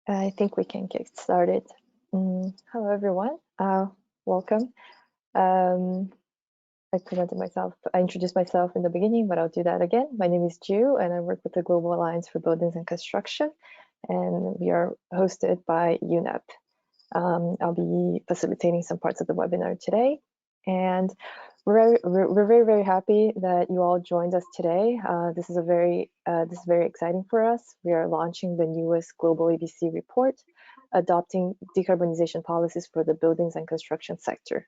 I think we can get started. Hello, everyone. Welcome. I introduced myself in the beginning, but I'll do that again. My name is Ju, and I work with the Global Alliance for Buildings and Construction, and we are hosted by UNEP. I'll be facilitating some parts of the webinar today, and we're very happy that you all joined us today. This is very exciting for us. We are launching the newest GlobalABC report, adopting decarbonization policies for the buildings and construction sector.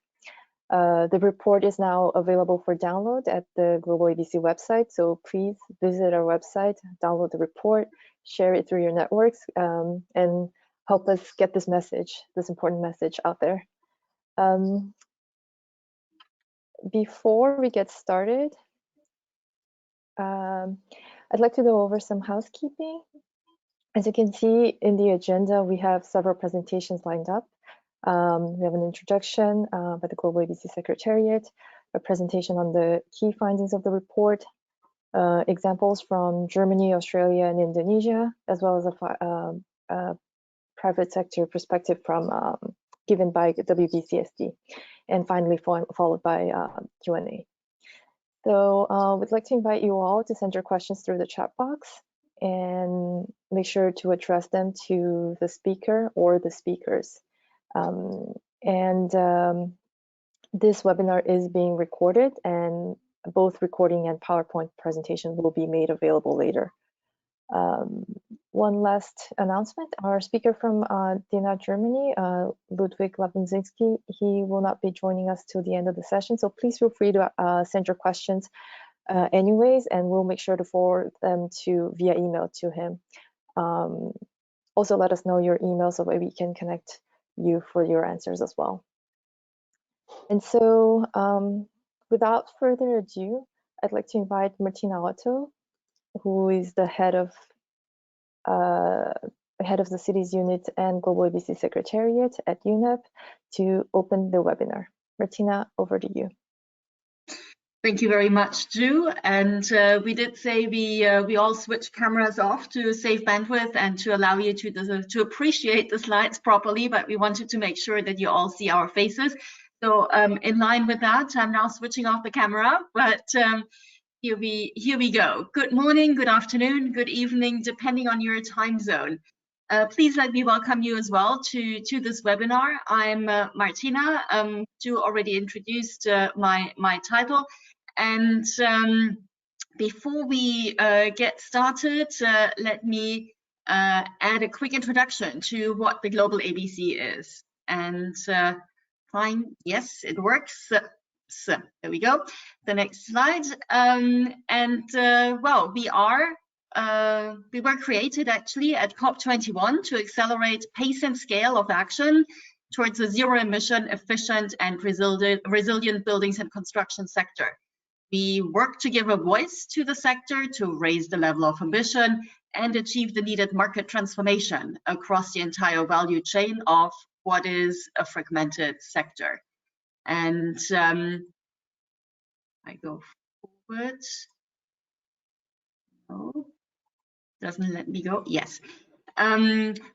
The report is now available for download at the GlobalABC website, so please visit our website, download the report, share it through your networks, and help us get this important message out there. Before we get started, I'd like to go over some housekeeping. As you can see in the agenda, we have several presentations lined up. We have an introduction by the GlobalABC Secretariat, a presentation on the key findings of the report, examples from Germany, Australia, and Indonesia, as well as a private sector perspective given by WBCSD, and finally followed by Q&A. So we'd like to invite you all to send your questions through the chat box and make sure to address them to the speaker or the speakers. This webinar is being recorded, and both recording and PowerPoint presentation will be made available later. One last announcement, our speaker from DINA, Germany, Ludwig Labunzinski, he will not be joining us till the end of the session, so please feel free to send your questions anyways, and we'll make sure to forward them via email to him. Also let us know your email so that we can connect you for your answers as well. And so without further ado, I'd like to invite Martina Otto, who is the head of the Cities Unit and GlobalABC Secretariat at UNEP, to open the webinar. Martina, over to you. Thank you very much, Ju. And we did say we all switch cameras off to save bandwidth and to allow you to appreciate the slides properly, but we wanted to make sure that you all see our faces. So in line with that, I'm now switching off the camera, but here we go. Good morning, good afternoon, good evening, depending on your time zone. Please let me welcome you as well to this webinar. I'm Martina. Ju already introduced my title. And before we get started, let me add a quick introduction to what the GlobalABC is. And fine, yes, it works. So there we go. The next slide. Well, we were created actually at COP21 to accelerate pace and scale of action towards a zero-emission, efficient, and resilient buildings and construction sector. We work to give a voice to the sector to raise the level of ambition and achieve the needed market transformation across the entire value chain of what is a fragmented sector. And I go forward. No, doesn't let me go. Yes.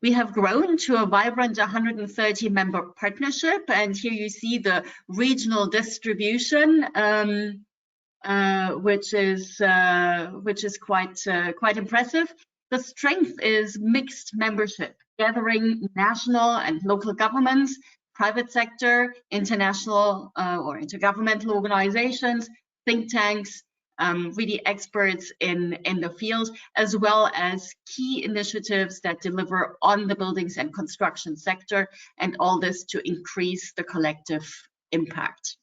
We have grown to a vibrant 130 member partnership, and here you see the regional distribution, which is quite impressive. The strength is mixed membership, gathering national and local governments, private sector, international or intergovernmental organizations, think tanks, really experts in the field, as well as key initiatives that deliver on the buildings and construction sector, and all this to increase the collective impact.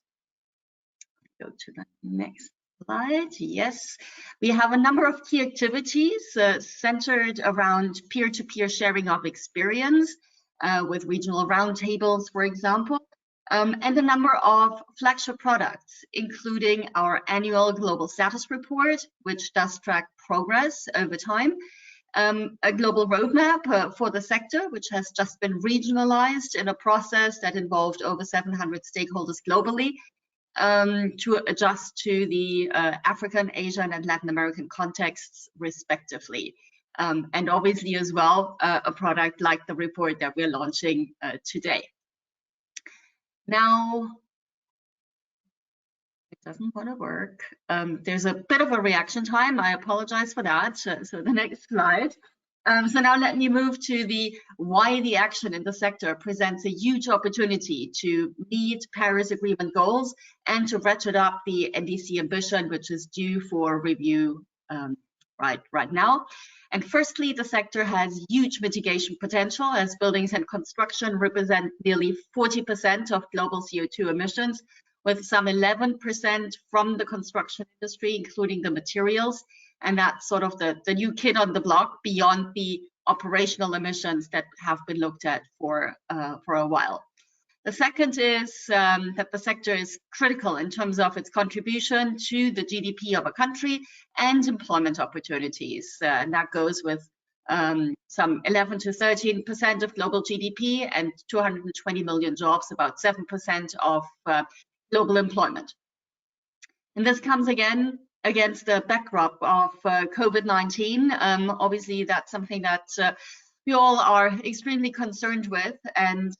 Go to the next slide. Yes, we have a number of key activities centered around peer-to-peer sharing of experience with regional roundtables, for example, and a number of flagship products, including our annual global status report, which does track progress over time, a global roadmap for the sector, which has just been regionalized in a process that involved over 700 stakeholders globally, to adjust to the African, Asian, and Latin American contexts, respectively. and obviously as well a product like the report that we're launching today. Now, it doesn't want to work. There's a bit of a reaction time. I apologize for that. So the next slide. So now let me move to why the action in the sector presents a huge opportunity to meet Paris Agreement goals and to ratchet up the NDC ambition, which is due for review right now. And firstly, the sector has huge mitigation potential, as buildings and construction represent nearly 40% of global CO2 emissions, with some 11% from the construction industry, including the materials. And that's sort of the new kid on the block beyond the operational emissions that have been looked at for a while. The second is that the sector is critical in terms of its contribution to the GDP of a country and employment opportunities. And that goes with some 11 to 13% of global GDP and 220 million jobs, about 7% of global employment. And this comes again against the backdrop of COVID-19. Obviously, that's something that we all are extremely concerned with. And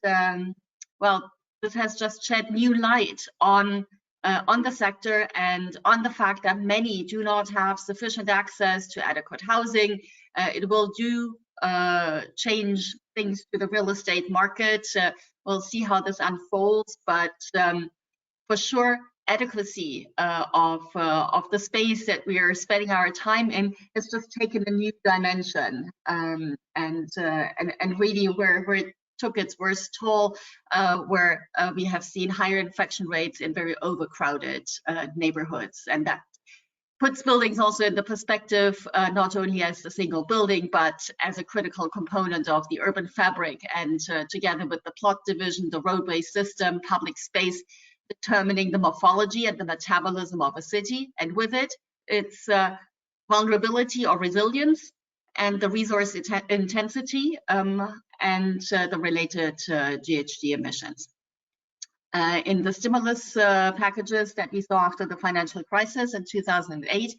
well, this has just shed new light on the sector and on the fact that many do not have sufficient access to adequate housing. It will change things to the real estate market. We'll see how this unfolds, but for sure, adequacy of the space that we are spending our time in has just taken a new dimension, and really where it took its worst toll, where we have seen higher infection rates in very overcrowded neighborhoods, and that puts buildings also in the perspective not only as a single building, but as a critical component of the urban fabric, and together with the plot division, the roadway system, public space, determining the morphology and the metabolism of a city, and with it, its vulnerability or resilience, and the resource intensity, and the related GHG emissions. In the stimulus packages that we saw after the financial crisis in 2008,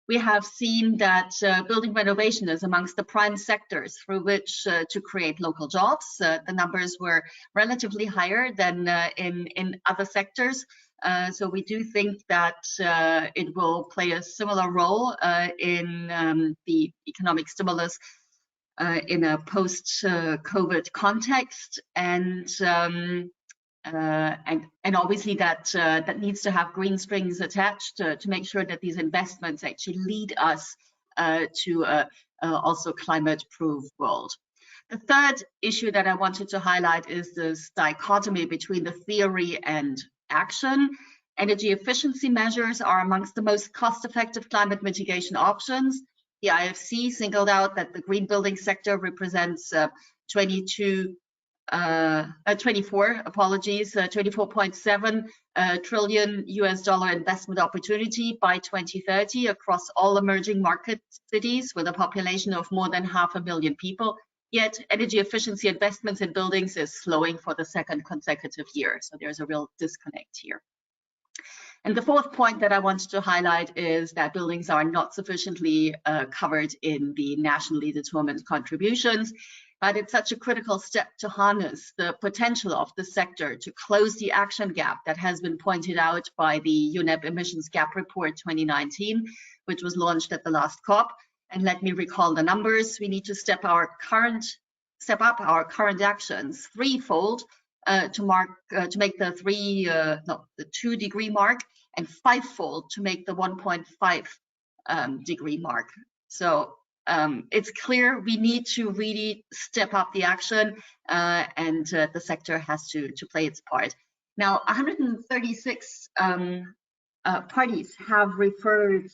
we have seen that building renovation is amongst the prime sectors through which to create local jobs. The numbers were relatively higher than in other sectors. So we do think that it will play a similar role in the economic stimulus in a post-COVID context. And obviously that needs to have green strings attached to make sure that these investments actually lead us to also climate-proof world. The third issue that I wanted to highlight is this dichotomy between the theory and action. Energy efficiency measures are amongst the most cost-effective climate mitigation options. The IFC singled out that the green building sector represents 24.7 trillion US dollar investment opportunity by 2030 across all emerging market cities with a population of more than 500,000 people. Yet energy efficiency investments in buildings is slowing for the second consecutive year. So there's a real disconnect here. And the fourth point that I wanted to highlight is that buildings are not sufficiently covered in the nationally determined contributions. But it's such a critical step to harness the potential of the sector to close the action gap that has been pointed out by the UNEP Emissions Gap Report 2019, which was launched at the last COP. And let me recall the numbers. We need to step up our current actions threefold to make the 2-degree mark, and fivefold to make the 1.5 degree mark. So it's clear we need to really step up the action, and the sector has to play its part. Now, 136 parties have referred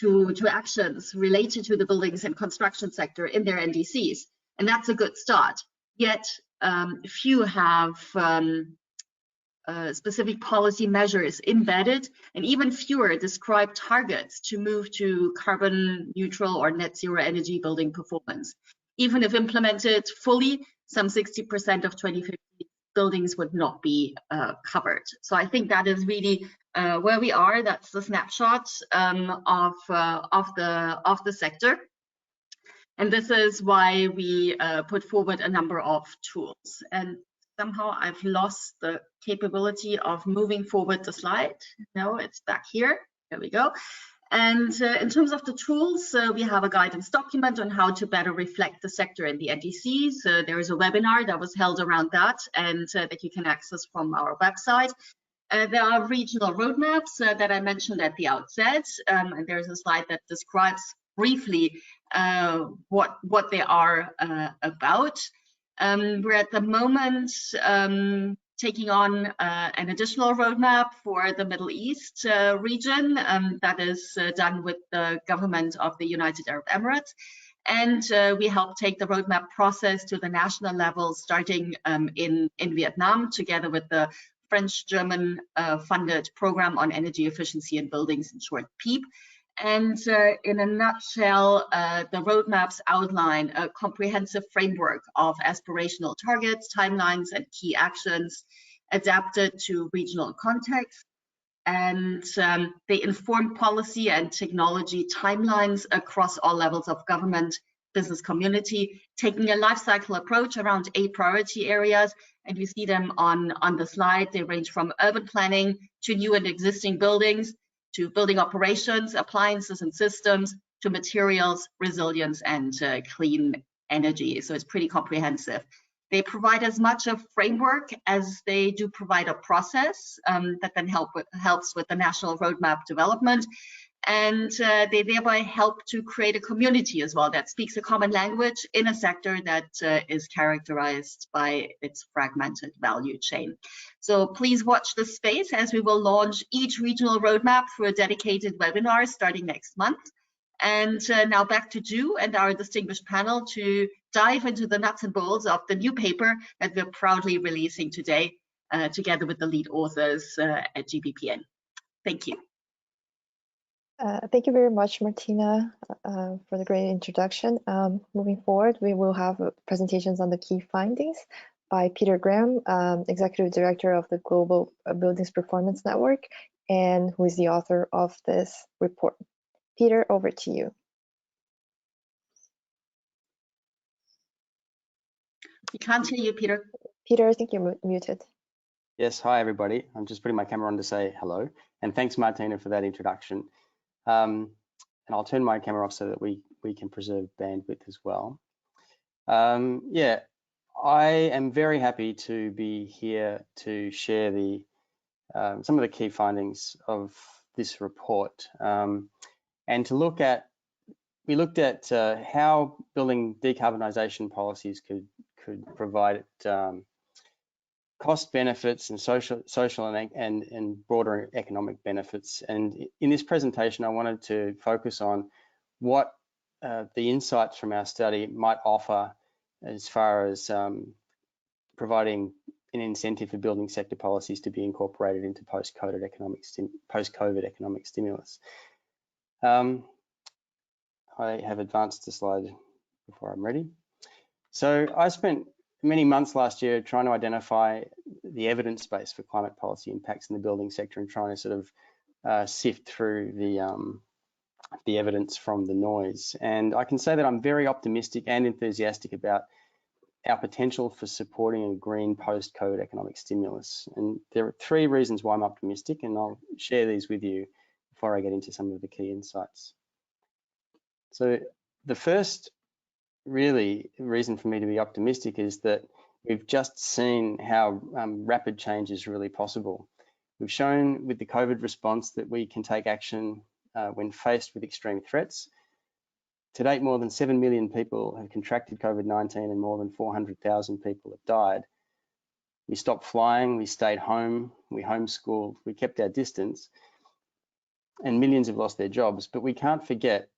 to actions related to the buildings and construction sector in their NDCs, and that's a good start. Yet few have specific policy measures embedded, and even fewer describe targets to move to carbon neutral or net zero energy building performance. Even if implemented fully, some 60% of 2050 buildings would not be covered. So I think that is really where we are. That's the snapshot of the sector. And this is why we put forward a number of tools. And somehow I've lost the capability of moving forward the slide. No, it's back here. There we go. And in terms of the tools, we have a guidance document on how to better reflect the sector in the NDC. So there is a webinar that was held around that and that you can access from our website. There are regional roadmaps that I mentioned at the outset, and there's a slide that describes briefly what they are about. We're at the moment taking on an additional roadmap for the Middle East region that is done with the government of the United Arab Emirates. And we help take the roadmap process to the national level, starting in Vietnam, together with the French-German funded program on energy efficiency in buildings, in short, PEEP. And in a nutshell, the roadmaps outline a comprehensive framework of aspirational targets, timelines, and key actions adapted to regional context. And they inform policy and technology timelines across all levels of government, business community, taking a life cycle approach around 8 priority areas. And you see them on the slide. They range from urban planning to new and existing buildings, to building operations, appliances and systems, to materials, resilience, and clean energy. So it's pretty comprehensive. They provide as much a framework as they do provide a process that then helps with the national roadmap development. And they thereby help to create a community as well that speaks a common language in a sector that is characterized by its fragmented value chain. So please watch this space as we will launch each regional roadmap through a dedicated webinar starting next month. And now back to Ju and our distinguished panel to dive into the nuts and bolts of the new paper that we're proudly releasing today, together with the lead authors at GBPN. Thank you. Thank you very much, Martina, for the great introduction. Moving forward, we will have presentations on the key findings by Peter Graham, Executive Director of the Global Buildings Performance Network, and who is the author of this report. Peter, over to you. We can't hear you, Peter. Peter, I think you're muted. Yes, hi everybody. I'm just putting my camera on to say hello. And thanks, Martina, for that introduction. And I'll turn my camera off so that we can preserve bandwidth as well. Yeah, I am very happy to be here to share the some of the key findings of this report, and to look at, we looked at how building decarbonisation policies could provide cost benefits and social and broader economic benefits. And in this presentation, I wanted to focus on what the insights from our study might offer as far as providing an incentive for building sector policies to be incorporated into post-COVID economic stimulus. I have advanced the slide before I'm ready. So I spent many months last year trying to identify the evidence base for climate policy impacts in the building sector and trying to sort of sift through the evidence from the noise. And I can say that I'm very optimistic and enthusiastic about our potential for supporting a green post-COVID economic stimulus. And there are 3 reasons why I'm optimistic, and I'll share these with you before I get into some of the key insights. So the first really reason for me to be optimistic is that we've just seen how rapid change is really possible. We've shown with the COVID response that we can take action when faced with extreme threats. To date, more than 7 million people have contracted COVID-19 and more than 400,000 people have died. We stopped flying, we stayed home, we homeschooled, we kept our distance, and millions have lost their jobs. But we can't forget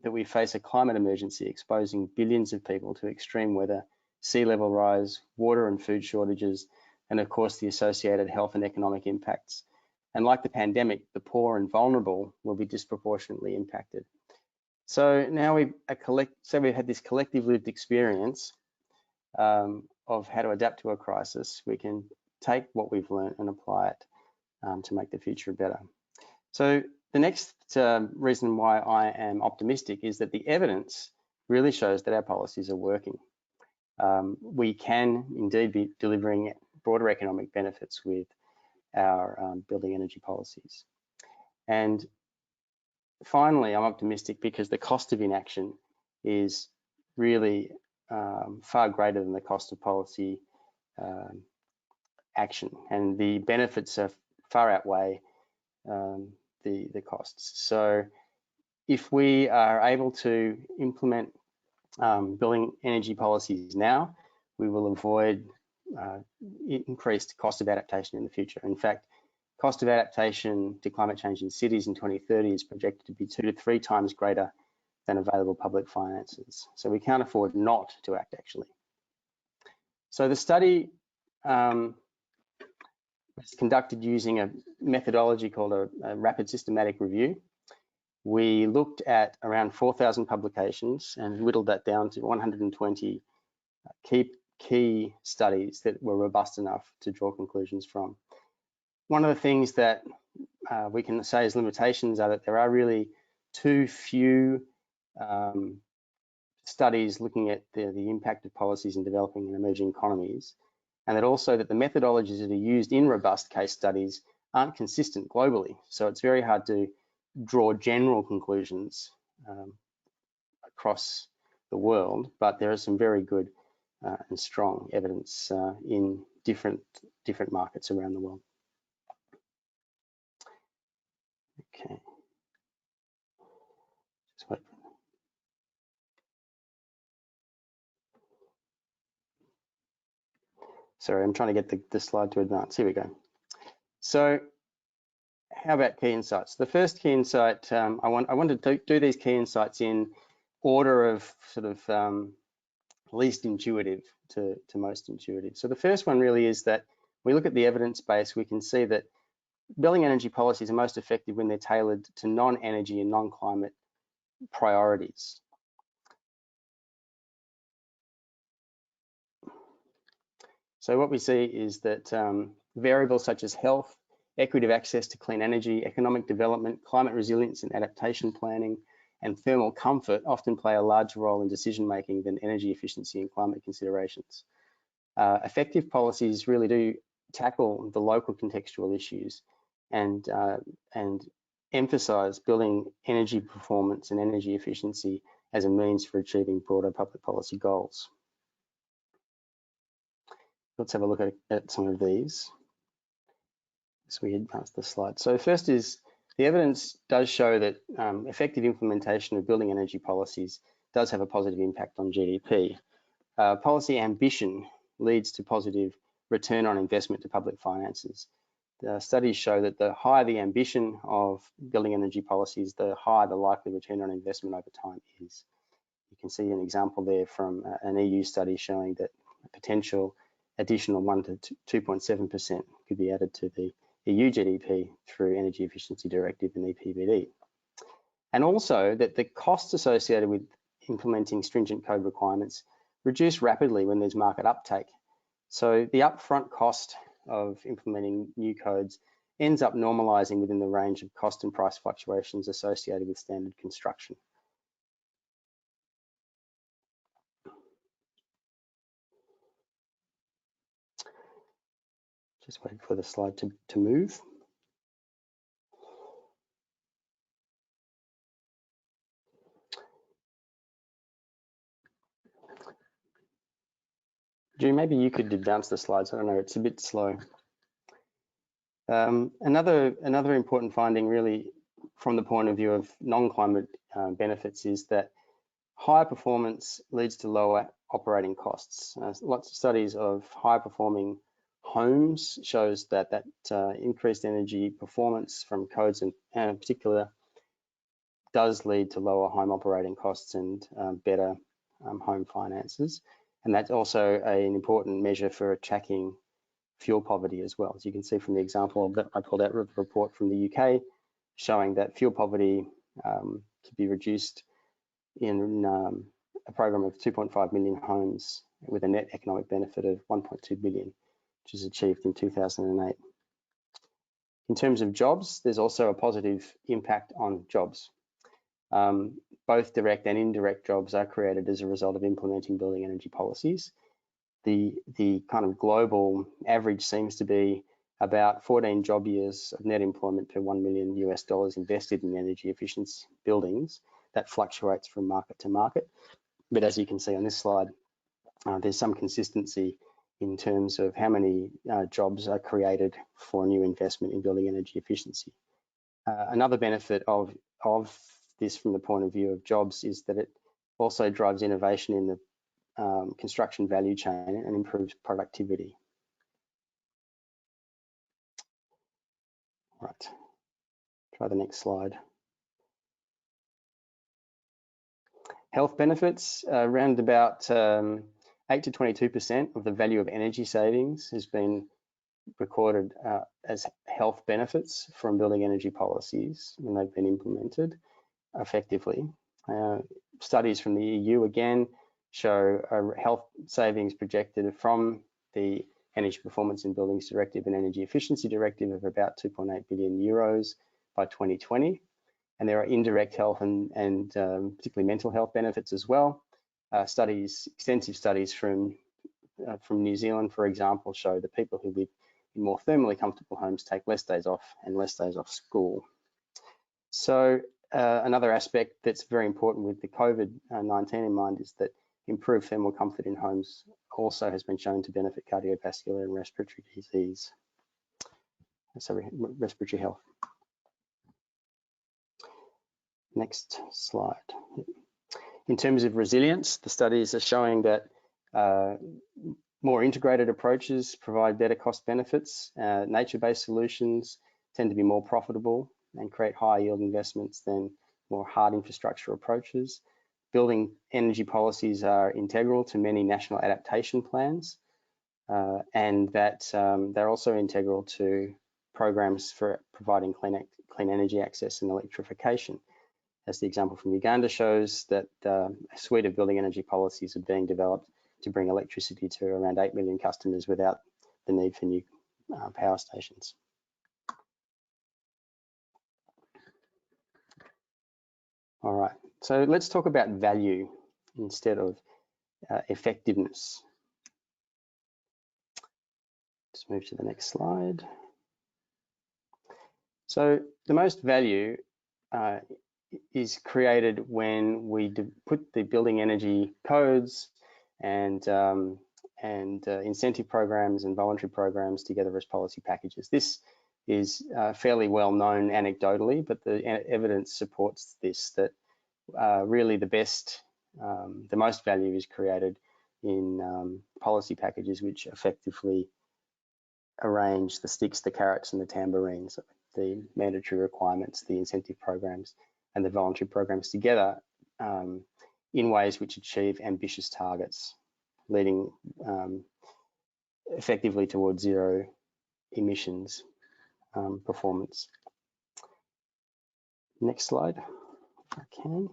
that we face a climate emergency exposing billions of people to extreme weather, sea level rise, water and food shortages, and of course the associated health and economic impacts. And like the pandemic, the poor and vulnerable will be disproportionately impacted. So now we've had this collective lived experience of how to adapt to a crisis, we can take what we've learned and apply it to make the future better. So the next reason why I am optimistic is that the evidence really shows that our policies are working. We can indeed be delivering broader economic benefits with our building energy policies. And finally, I'm optimistic because the cost of inaction is really far greater than the cost of policy action, and the benefits are far outweigh the costs. So if we are able to implement building energy policies now, we will avoid increased cost of adaptation in the future. In fact, cost of adaptation to climate change in cities in 2030 is projected to be 2 to 3 times greater than available public finances. So we can't afford not to act, actually. So the study was conducted using a methodology called a rapid systematic review. We looked at around 4,000 publications and whittled that down to 120 key studies that were robust enough to draw conclusions from. One of the things that we can say as limitations are that there are really too few studies looking at the impact of policies in developing and emerging economies, and that also that the methodologies that are used in robust case studies aren't consistent globally. So it's very hard to draw general conclusions across the world, but there is some very good and strong evidence in different markets around the world. Okay. Just wait. Sorry, I'm trying to get the slide to advance. Here we go. So how about key insights? The first key insight, I wanted to do these key insights in order of sort of least intuitive to most intuitive. So the first one really is that we look at the evidence base, we can see that building energy policies are most effective when they're tailored to non-energy and non-climate priorities. So what we see is that variables such as health, equity of access to clean energy, economic development, climate resilience and adaptation planning, and thermal comfort often play a larger role in decision-making than energy efficiency and climate considerations. Effective policies really do tackle the local contextual issues and emphasize building energy performance and energy efficiency as a means for achieving broader public policy goals. Let's have a look at some of these as we advance the slide. So first is the evidence does show that effective implementation of building energy policies does have a positive impact on GDP. Policy ambition leads to positive return on investment to public finances. The studies show that the higher the ambition of building energy policies, the higher the likely return on investment over time is. You can see an example there from an EU study showing that a potential additional 1 to 2.7% could be added to the EU GDP through Energy Efficiency Directive and EPBD. And also that the costs associated with implementing stringent code requirements reduce rapidly when there's market uptake. So the upfront cost of implementing new codes ends up normalizing within the range of cost and price fluctuations associated with standard construction. Just waiting for the slide to move. Drew, maybe you could advance the slides. I don't know, it's a bit slow. Another important finding really from the point of view of non-climate benefits is that higher performance leads to lower operating costs. Lots of studies of high performing homes shows that increased energy performance from codes in particular does lead to lower home operating costs and better home finances. And that's also an important measure for tracking fuel poverty as well. As you can see from the example that I pulled out of the report from the UK, showing that fuel poverty could be reduced in a program of 2.5 million homes with a net economic benefit of 1.2 billion, which is achieved in 2008. In terms of jobs, there's also a positive impact on jobs. Both direct and indirect jobs are created as a result of implementing building energy policies. The kind of global average seems to be about 14 job years of net employment per $1 million US invested in energy efficiency buildings. That fluctuates from market to market. But as you can see on this slide, there's some consistency in terms of how many jobs are created for new investment in building energy efficiency. Another benefit of this from the point of view of jobs is that it also drives innovation in the construction value chain and improves productivity. Right, try the next slide. Health benefits, around about 8 to 22% of the value of energy savings has been recorded as health benefits from building energy policies when they've been implemented effectively. Studies from the EU again show health savings projected from the Energy Performance in Buildings Directive and Energy Efficiency Directive of about 2.8 billion euros by 2020. And there are indirect health and particularly mental health benefits as well. Extensive studies from New Zealand, for example, show that people who live in more thermally comfortable homes take less days off and less days off school. So another aspect that's very important with the COVID-19 in mind is that improved thermal comfort in homes also has been shown to benefit cardiovascular and respiratory disease. Sorry, respiratory health. Next slide. In terms of resilience, the studies are showing that more integrated approaches provide better cost benefits. Nature-based solutions tend to be more profitable and create higher yield investments than more hard infrastructure approaches. Building energy policies are integral to many national adaptation plans, and that they're also integral to programs for providing clean energy access and electrification. As the example from Uganda shows, that a suite of building energy policies are being developed to bring electricity to around 8 million customers without the need for new power stations. All right, so let's talk about value instead of effectiveness. Let's move to the next slide. So the most value is created when we put the building energy codes and incentive programs and voluntary programs together as policy packages. This is fairly well known anecdotally, but the evidence supports this, that really the most value is created in policy packages which effectively arrange the sticks, the carrots and the tambourines, the mandatory requirements, the incentive programs and the voluntary programs together in ways which achieve ambitious targets, leading effectively towards zero emissions performance. Next slide, if I can.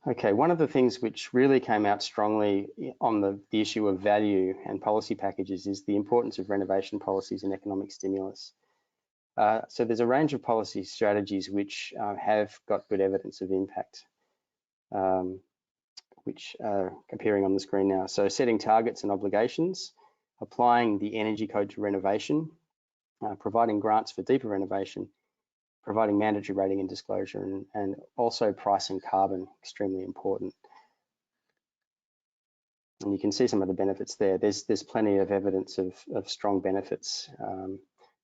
Okay, one of the things which really came out strongly on the issue of value and policy packages is the importance of renovation policies and economic stimulus. So there's a range of policy strategies which have got good evidence of impact, which are appearing on the screen now. So setting targets and obligations, applying the energy code to renovation, providing grants for deeper renovation, providing mandatory rating and disclosure, and also pricing carbon, extremely important. And you can see some of the benefits there. There's plenty of evidence of strong benefits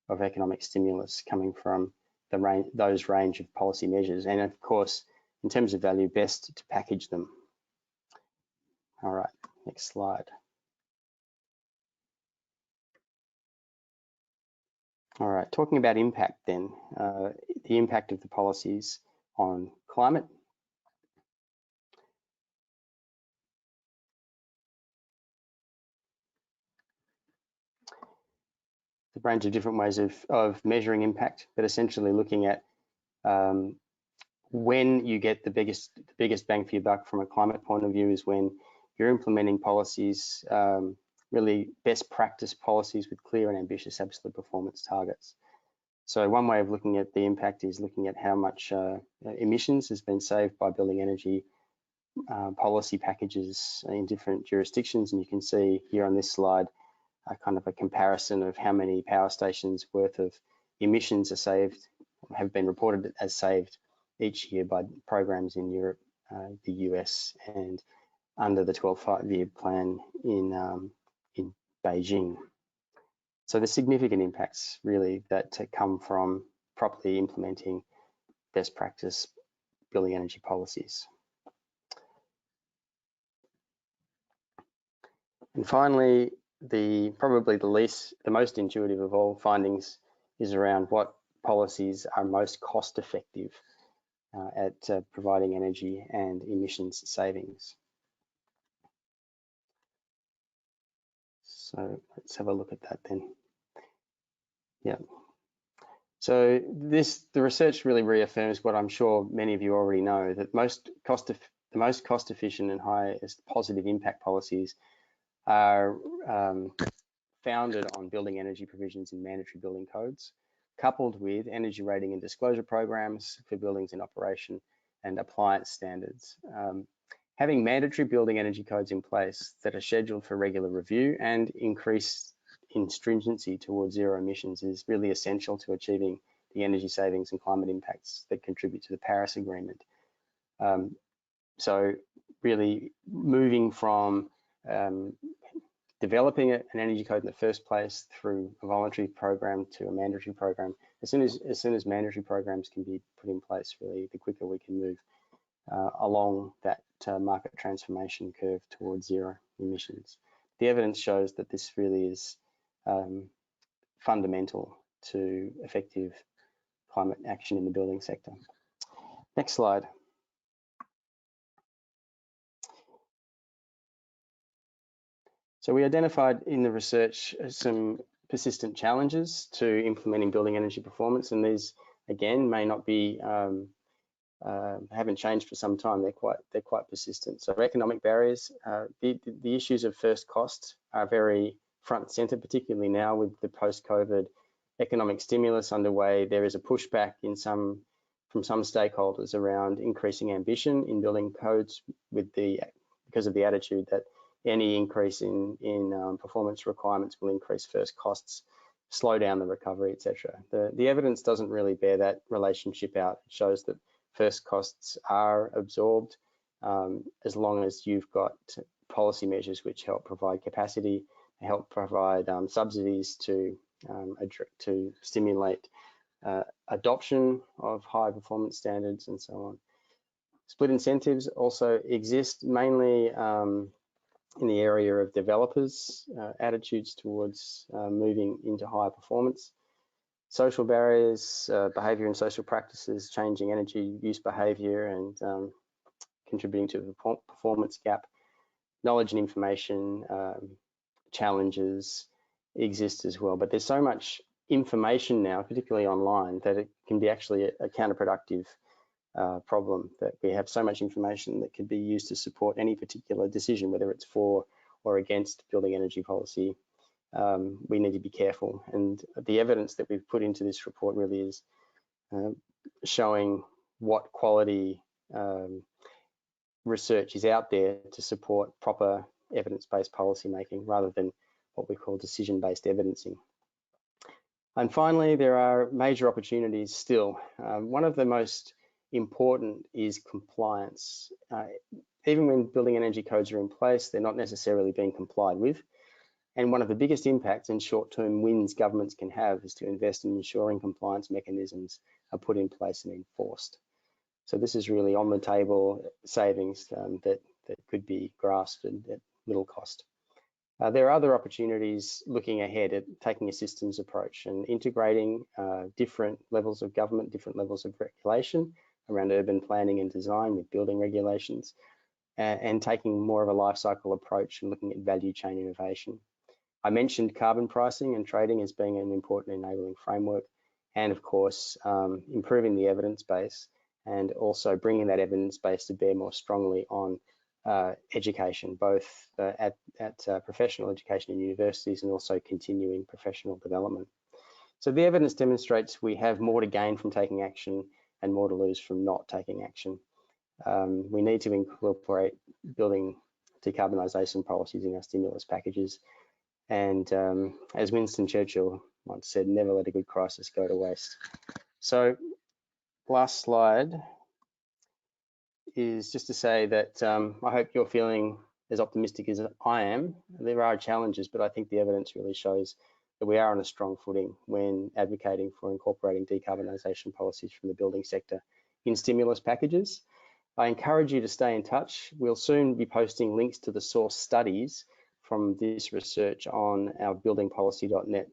of economic stimulus coming from those range of policy measures. And of course, in terms of value, best to package them. All right, next slide. All right, talking about impact then, the impact of the policies on climate. A range of different ways of measuring impact, but essentially looking at when you get the biggest bang for your buck from a climate point of view is when you're implementing policies, really best practice policies with clear and ambitious absolute performance targets. So one way of looking at the impact is looking at how much emissions has been saved by building energy policy packages in different jurisdictions. And you can see here on this slide kind of a comparison of how many power stations worth of emissions are saved, have been reported as saved each year by programs in Europe, the US, and under the 12th five-year plan in Beijing. So there's significant impacts really that come from properly implementing best practice building energy policies. And finally, probably the most intuitive of all findings is around what policies are most cost effective at providing energy and emissions savings. So let's have a look at that then. Yeah. So the research really reaffirms what I'm sure many of you already know, that the most cost efficient and highest positive impact policies are founded on building energy provisions in mandatory building codes, coupled with energy rating and disclosure programs for buildings in operation and appliance standards. Having mandatory building energy codes in place that are scheduled for regular review and increase in stringency towards zero emissions is really essential to achieving the energy savings and climate impacts that contribute to the Paris Agreement. So really moving from developing an energy code in the first place through a voluntary program to a mandatory program, as soon as mandatory programs can be put in place, really the quicker we can move along that market transformation curve towards zero emissions. The evidence shows that this really is fundamental to effective climate action in the building sector. Next slide. So we identified in the research some persistent challenges to implementing building energy performance, and these again may not be haven't changed for some time. They're quite persistent. So economic barriers, the issues of first cost are very front and center, particularly now with the post-COVID economic stimulus underway. There is a pushback from some stakeholders around increasing ambition in building codes because of the attitude that any increase in performance requirements will increase first costs, slow down the recovery, etc. The evidence doesn't really bear that relationship out. It shows that first costs are absorbed as long as you've got policy measures which help provide capacity, help provide subsidies to stimulate adoption of high performance standards and so on. Split incentives also exist mainly in the area of developers' attitudes towards moving into higher performance. Social barriers, behaviour and social practices, changing energy use behaviour and contributing to the performance gap. Knowledge and information challenges exist as well, but there's so much information now, particularly online, that it can be actually a counterproductive problem, that we have so much information that could be used to support any particular decision, whether it's for or against building energy policy. We need to be careful, and the evidence that we've put into this report really is showing what quality research is out there to support proper evidence-based policy making rather than what we call decision-based evidencing. And finally, there are major opportunities still. One of the most important is compliance. Even when building energy codes are in place, they're not necessarily being complied with. And one of the biggest impacts and short-term wins governments can have is to invest in ensuring compliance mechanisms are put in place and enforced. So this is really on the table savings that could be grasped at little cost. There are other opportunities looking ahead at taking a systems approach and integrating different levels of government, different levels of regulation around urban planning and design with building regulations, and taking more of a life cycle approach and looking at value chain innovation. I mentioned carbon pricing and trading as being an important enabling framework, and of course, improving the evidence base and also bringing that evidence base to bear more strongly on education, both at professional education in universities and also continuing professional development. So the evidence demonstrates we have more to gain from taking action and more to lose from not taking action. We need to incorporate building decarbonisation policies in our stimulus packages. And as Winston Churchill once said, never let a good crisis go to waste. So last slide is just to say that I hope you're feeling as optimistic as I am. There are challenges, but I think the evidence really shows that we are on a strong footing when advocating for incorporating decarbonisation policies from the building sector in stimulus packages. I encourage you to stay in touch. We'll soon be posting links to the source studies from this research on our buildingpolicy.net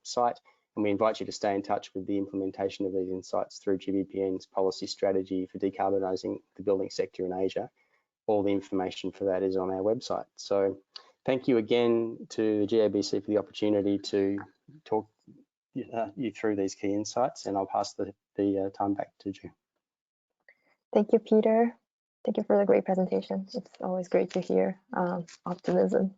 site, and we invite you to stay in touch with the implementation of these insights through GBPN's policy strategy for decarbonising the building sector in Asia. All the information for that is on our website. So thank you again to the GABC for the opportunity to talk you through these key insights, and I'll pass the time back to Ju. Thank you, Peter. Thank you for the great presentation. It's always great to hear optimism.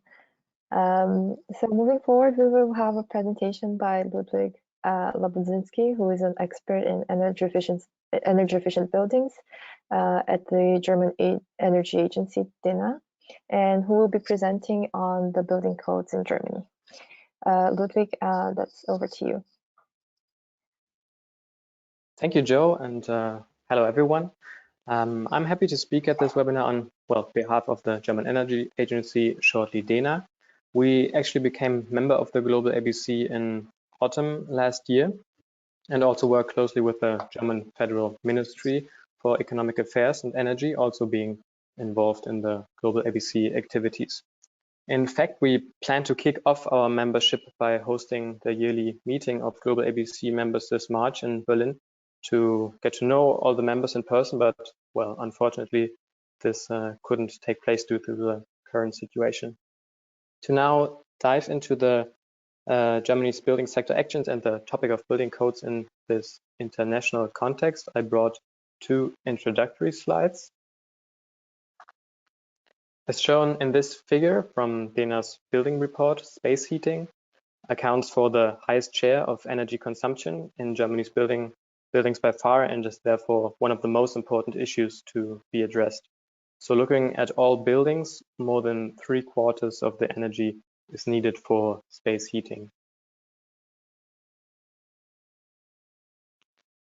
So moving forward, we will have a presentation by Ludwig Labudzinski, who is an expert in energy efficient buildings at the German Energy Agency, DENA, and who will be presenting on the building codes in Germany. Ludwig, that's over to you. Thank you, Joe, and hello, everyone. I'm happy to speak at this webinar on, well, behalf of the German Energy Agency, shortly DENA. We actually became member of the GlobalABC in autumn last year and also work closely with the German Federal Ministry for Economic Affairs and Energy, also being involved in the GlobalABC activities. In fact, we plan to kick off our membership by hosting the yearly meeting of GlobalABC members this March in Berlin to get to know all the members in person, but, well, unfortunately, this couldn't take place due to the current situation. To now dive into the Germany's building sector actions and the topic of building codes in this international context, I brought two introductory slides. As shown in this figure from DENA's building report, space heating accounts for the highest share of energy consumption in Germany's buildings by far, and is therefore one of the most important issues to be addressed. So looking at all buildings, more than 3/4 of the energy is needed for space heating.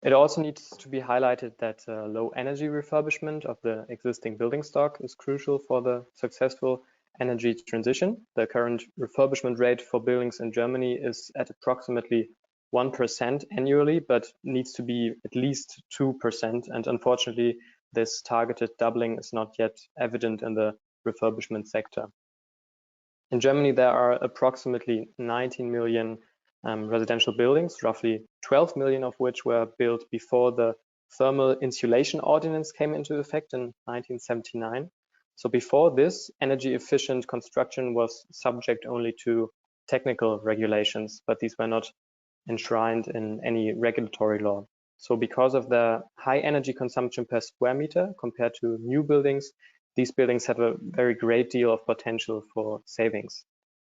It also needs to be highlighted that low energy refurbishment of the existing building stock is crucial for the successful energy transition. The current refurbishment rate for buildings in Germany is at approximately 1% annually, but needs to be at least 2%. And unfortunately, this targeted doubling is not yet evident in the refurbishment sector. In Germany, there are approximately 19 million residential buildings, roughly 12 million of which were built before the Thermal Insulation Ordinance came into effect in 1979. So before this, energy efficient construction was subject only to technical regulations, but these were not enshrined in any regulatory law. So because of the high energy consumption per square meter compared to new buildings, these buildings have a very great deal of potential for savings.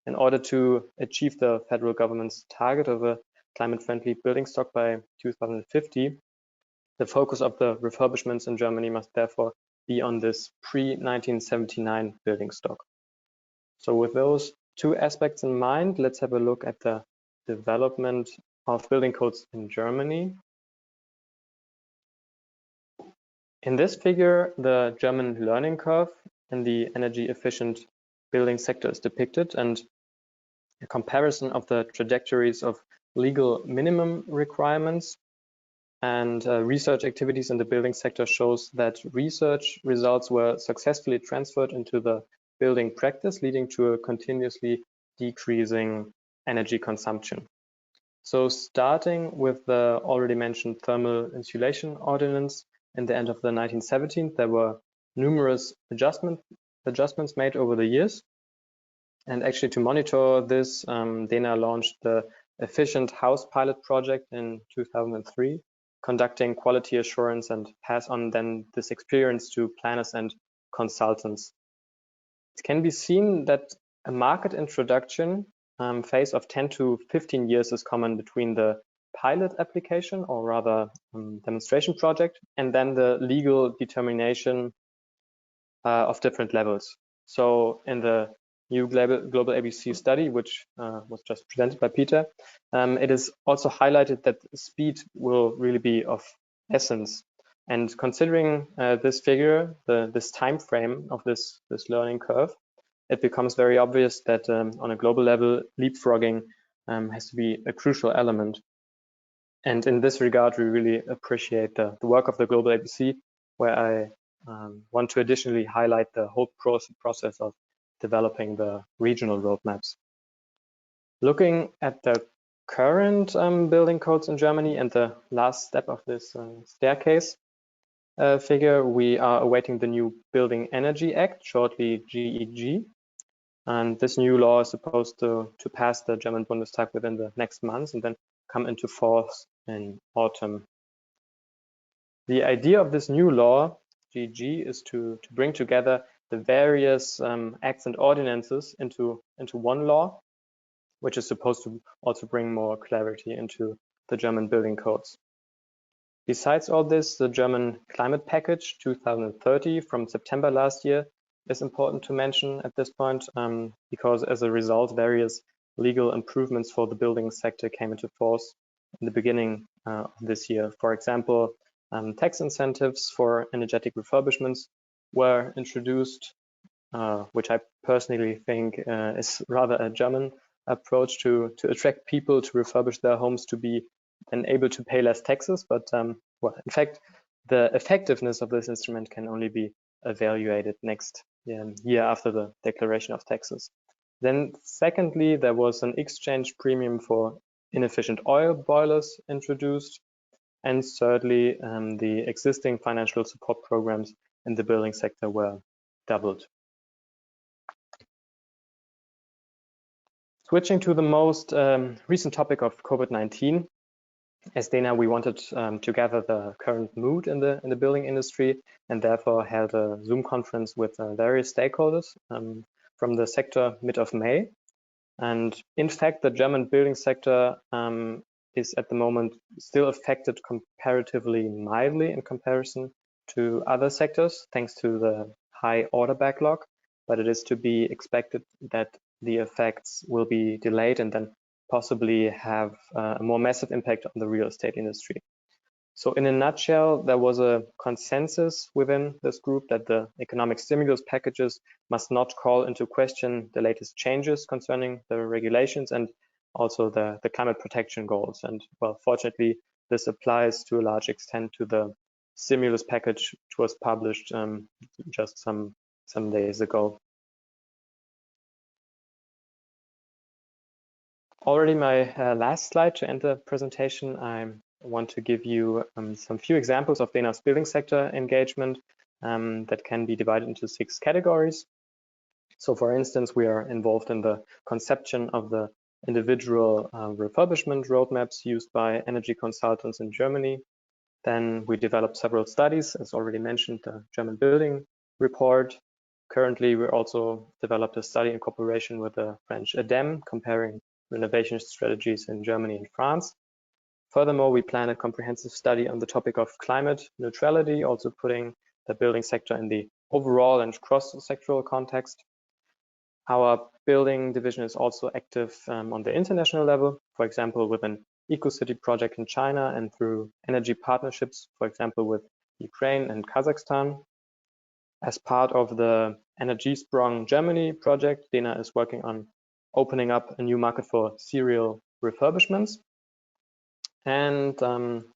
In order to achieve the federal government's target of a climate-friendly building stock by 2050, the focus of the refurbishments in Germany must therefore be on this pre-1979 building stock. So with those two aspects in mind, let's have a look at the development of building codes in Germany. In this figure, the German learning curve in the energy efficient building sector is depicted, and a comparison of the trajectories of legal minimum requirements and research activities in the building sector shows that research results were successfully transferred into the building practice, leading to a continuously decreasing energy consumption. So starting with the already mentioned Thermal Insulation Ordinance in the end of the 1970s, there were numerous adjustments made over the years. And actually to monitor this, DENA launched the Efficient House Pilot Project in 2003. conducting quality assurance and pass on then this experience to planners and consultants. It can be seen that a market introduction phase of 10 to 15 years is common between the pilot application, or rather demonstration project, and then the legal determination of different levels. So in the new GlobalABC study, which was just presented by Peter, it is also highlighted that speed will really be of essence. And considering this figure, this time frame of this learning curve, it becomes very obvious that on a global level, leapfrogging has to be a crucial element. And in this regard, we really appreciate the work of the GlobalABC, where I want to additionally highlight the whole process of developing the regional roadmaps. Looking at the current building codes in Germany and the last step of this staircase figure, we are awaiting the new Building Energy Act, shortly GEG. And this new law is supposed to pass the German Bundestag within the next months and then come into force in autumn. The idea of this new law, GEG, is to bring together the various acts and ordinances into one law, which is supposed to also bring more clarity into the German building codes. Besides all this, the German climate package 2030 from September last year is important to mention at this point, because as a result, various legal improvements for the building sector came into force in the beginning of this year. For example, tax incentives for energetic refurbishments were introduced, which I personally think is rather a German approach to attract people to refurbish their homes to be then able to pay less taxes. But well, in fact, the effectiveness of this instrument can only be evaluated next year after the declaration of taxes. Then secondly, there was an exchange premium for inefficient oil boilers introduced. And thirdly, the existing financial support programs in the building sector were doubled. Switching to the most recent topic of COVID-19, as Dena, we wanted to gather the current mood in the building industry, and therefore held a Zoom conference with various stakeholders from the sector mid of May. And in fact, the German building sector is at the moment still affected comparatively mildly in comparison to other sectors, thanks to the high order backlog. But it is to be expected that the effects will be delayed and then possibly have a more massive impact on the real estate industry. So in a nutshell, there was a consensus within this group that the economic stimulus packages must not call into question the latest changes concerning the regulations and also the climate protection goals. And well, fortunately, this applies to a large extent to the stimulus package, which was published just some days ago. Already my last slide to end the presentation, I want to give you some few examples of Dena's building sector engagement that can be divided into 6 categories. So for instance, we are involved in the conception of the individual refurbishment roadmaps used by energy consultants in Germany. Then we developed several studies, as already mentioned, the German Building Report. Currently, we also developed a study in cooperation with the French EDEM, comparing renovation strategies in Germany and France. Furthermore, we plan a comprehensive study on the topic of climate neutrality, also putting the building sector in the overall and cross-sectoral context. Our building division is also active on the international level, for example, with an eco-city project in China and through energy partnerships, for example, with Ukraine and Kazakhstan. As part of the Energy Sprung Germany project, Dena is working on opening up a new market for serial refurbishments. And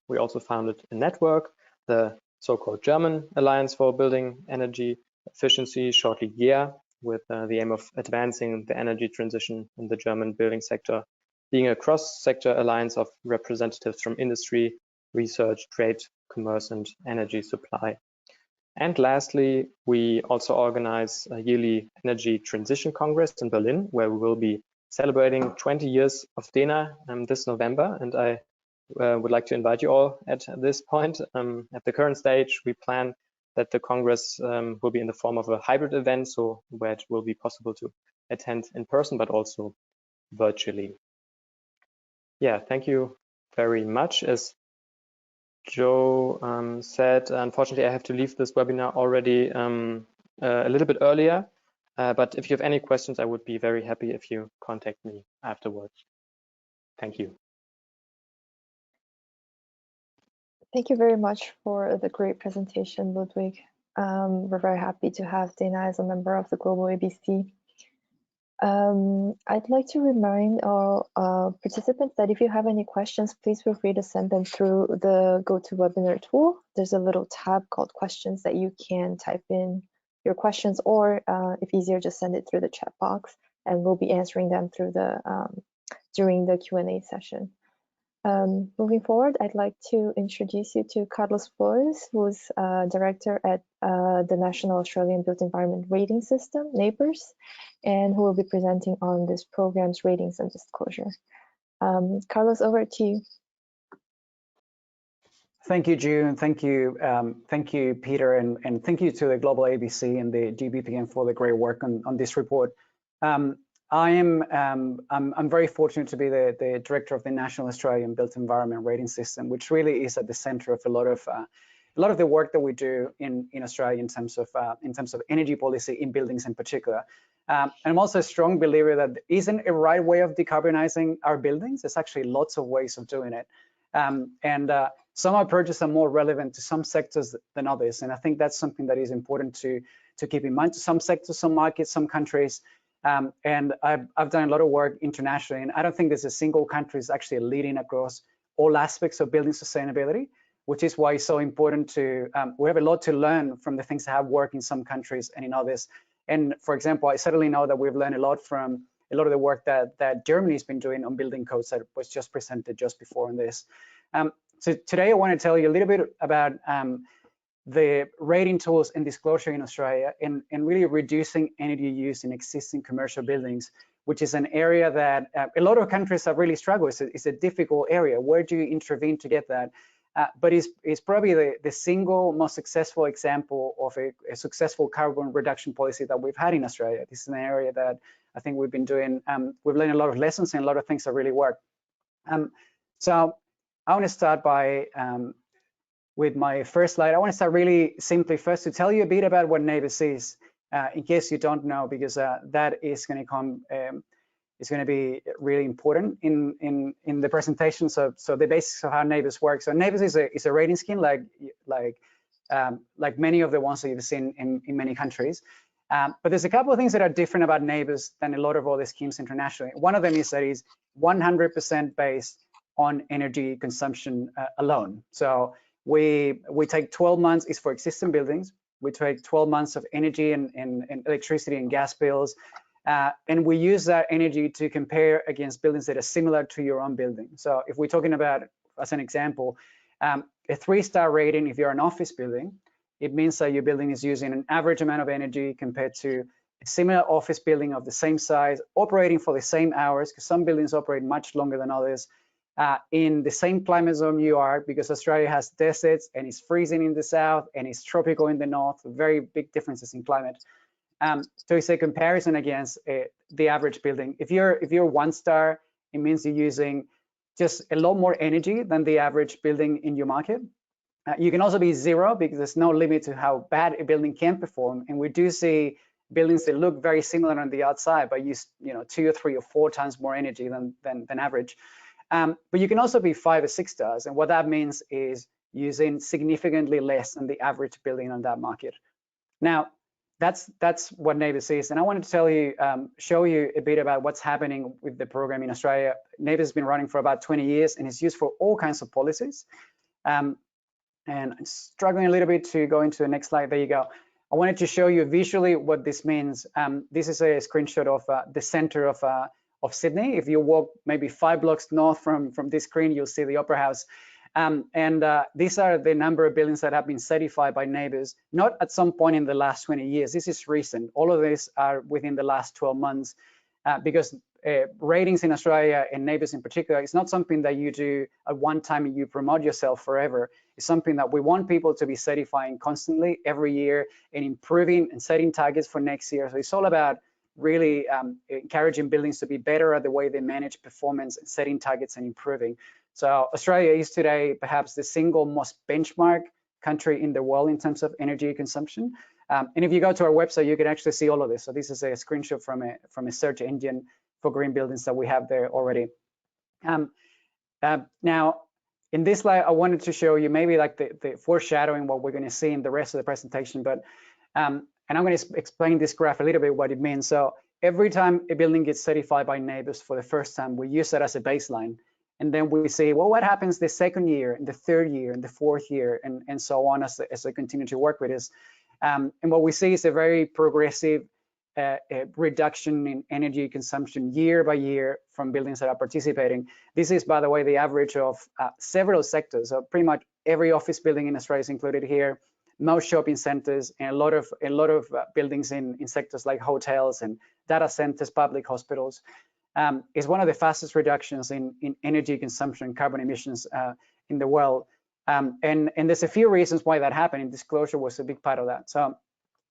we also founded a network, the so-called German Alliance for Building Energy Efficiency, shortly GEA, with the aim of advancing the energy transition in the German building sector, being a cross-sector alliance of representatives from industry, research, trade, commerce, and energy supply. And lastly, we also organize a yearly Energy Transition Congress in Berlin, where we will be celebrating 20 years of Dena this November. And I would like to invite you all at this point. At the current stage, we plan that the Congress will be in the form of a hybrid event, so where it will be possible to attend in person, but also virtually. Yeah, thank you very much. As Joe said, unfortunately, I have to leave this webinar already a little bit earlier. But if you have any questions, I would be very happy if you contact me afterwards. Thank you. Thank you very much for the great presentation, Ludwig. We're very happy to have Dana as a member of the GlobalABC. I'd like to remind all participants that if you have any questions, please feel free to send them through the GoToWebinar tool. There's a little tab called questions that you can type in your questions, or if easier, just send it through the chat box, and we'll be answering them through the during the Q&A session. Moving forward, I'd like to introduce you to Carlos Flores, who's director at the National Australian Built Environment Rating System, NABERS, and who will be presenting on this program's ratings and disclosure. Carlos, over to you. Thank you, June. Thank you, Peter, and thank you to the GlobalABC and the GBPN for the great work on this report. I'm very fortunate to be the director of the National Australian Built Environment Rating System, which really is at the center of a lot of the work that we do in Australia in terms of energy policy in buildings in particular. And I'm also a strong believer that there isn't a right way of decarbonizing our buildings. There's actually lots of ways of doing it. Some approaches are more relevant to some sectors than others. And I think that's something that is important to keep in mind. To some sectors, some markets, some countries. And I've done a lot of work internationally, and I don't think there's a single country that's actually leading across all aspects of building sustainability, which is why it's so important to, we have a lot to learn from the things that have worked in some countries and in others. And for example, I certainly know that we've learned a lot from a lot of the work that Germany's been doing on building codes that was just presented just before in this. So today I want to tell you a little bit about the rating tools and disclosure in Australia and really reducing energy use in existing commercial buildings, which is an area that a lot of countries have really struggled. It's a difficult area. Where do you intervene to get that? But it's probably the single most successful example of a successful carbon reduction policy that we've had in Australia. This is an area that I think we've been doing, we've learned a lot of lessons and a lot of things that really work. So I want to start by, with my first slide. I want to start really simply first to tell you a bit about what Navis is, in case you don't know, because that is going to come, it's going to be really important in the presentation. So the basics of how Navis works. So Navis is a rating scheme like many of the ones that you've seen in many countries. But there's a couple of things that are different about Navis than a lot of other schemes internationally. One of them is that it's 100% based on energy consumption alone. So we take 12 months, it's for existing buildings. We take 12 months of energy and electricity and gas bills. And we use that energy to compare against buildings that are similar to your own building. So if we're talking about, as an example, a 3-star rating, if you're an office building, it means that your building is using an average amount of energy compared to a similar office building of the same size, operating for the same hours, because some buildings operate much longer than others, in the same climate zone you are, because Australia has deserts and it's freezing in the south and it's tropical in the north, very big differences in climate. So it's a comparison against the average building. If you're 1-star, it means you're using just a lot more energy than the average building in your market. You can also be 0 because there's no limit to how bad a building can perform. And we do see buildings that look very similar on the outside, but use 2 or 3 or 4 times more energy than average. But you can also be 5 or 6 stars. And what that means is using significantly less than the average building on that market. Now, that's what Navis is. And I wanted to tell you, show you a bit about what's happening with the program in Australia. Navis has been running for about 20 years and it's used for all kinds of policies. And I'm struggling a little bit to go into the next slide. There you go. I wanted to show you visually what this means. This is a screenshot of the center of Sydney. If you walk maybe 5 blocks north from this screen, you'll see the Opera House. These are the number of buildings that have been certified by Navis, not at some point in the last 20 years. This is recent. All of these are within the last 12 months because ratings in Australia and Navis in particular, it's not something that you do at one time and you promote yourself forever. It's something that we want people to be certifying constantly every year and improving and setting targets for next year. So it's all about really encouraging buildings to be better at the way they manage performance and setting targets and improving. So Australia is today perhaps the single most benchmark country in the world in terms of energy consumption. And if you go to our website, you can actually see all of this. So this is a screenshot from a search engine for green buildings that we have there already. Now, in this slide, I wanted to show you maybe like the foreshadowing what we're going to see in the rest of the presentation. But and I'm going to explain this graph a little bit what it means. So every time a building gets certified by Navis for the first time, we use that as a baseline. And then we say, well, what happens the second year, and the third year, and the fourth year, and so on as they continue to work with us. And what we see is a very progressive reduction in energy consumption year by year from buildings that are participating. This is, by the way, the average of several sectors. So pretty much every office building in Australia is included here, most shopping centers, and a lot of buildings in sectors like hotels and data centers, public hospitals. Is one of the fastest reductions in energy consumption, carbon emissions in the world. And there's a few reasons why that happened, and disclosure was a big part of that. So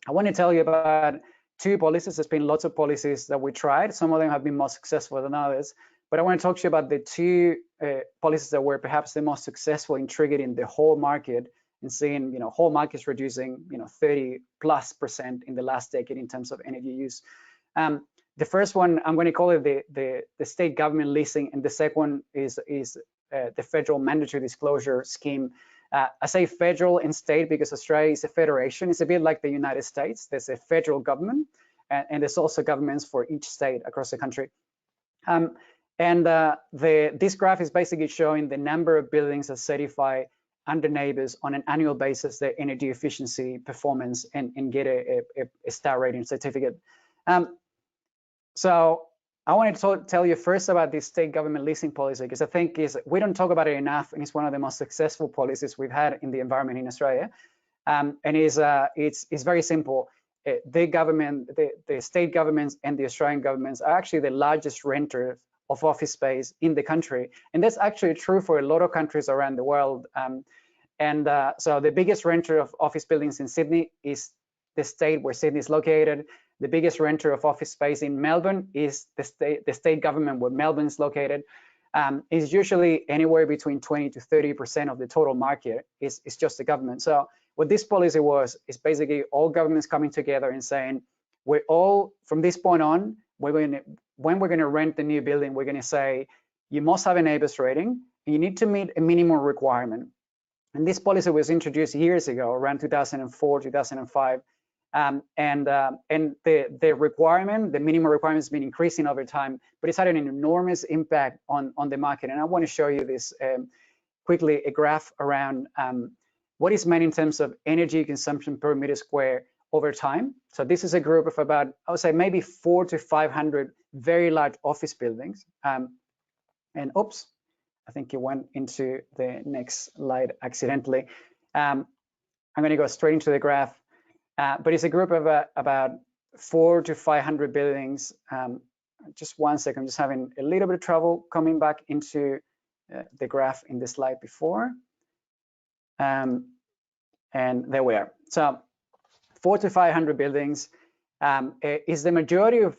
I want to tell you about two policies. There's been lots of policies that we tried. Some of them have been more successful than others. But I want to talk to you about the two policies that were perhaps the most successful in triggering the whole market and seeing, whole markets reducing, 30+% in the last decade in terms of energy use. The first one, I'm going to call it the state government leasing, and the second one is the federal mandatory disclosure scheme. I say federal and state because Australia is a federation. It's a bit like the United States. There's a federal government, and there's also governments for each state across the country. This graph is basically showing the number of buildings that certify under Navis on an annual basis, their energy efficiency performance, and get a star rating certificate. So I want to tell you first about this state government leasing policy, because I think we don't talk about it enough, and it's one of the most successful policies we've had in the environment in Australia. And it's very simple. The state governments and the Australian governments are actually the largest renters of office space in the country, and that's actually true for a lot of countries around the world. So the biggest renter of office buildings in Sydney is the state where Sydney is located. The biggest renter of office space in Melbourne is the state government where Melbourne is located. Is usually anywhere between 20 to 30% of the total market is just the government. So what this policy is basically all governments coming together and saying, we're all, from this point on, when we're going to rent the new building, we're going to say, you must have a Navis rating, and you need to meet a minimum requirement. And this policy was introduced years ago, around 2004, 2005. And the requirement, the minimum requirement has been increasing over time, but it's had an enormous impact on the market. And I want to show you this quickly, a graph around what is meant in terms of energy consumption per meter square over time. So this is a group of about, I would say maybe 400 to 500 very large office buildings. And oops, I think you went into the next slide accidentally. I'm going to go straight into the graph. But it's a group of about 400 to 500 buildings. Just one second, I'm just having a little bit of trouble coming back into the graph in the slide before. And there we are. So 400 to 500 buildings is the majority of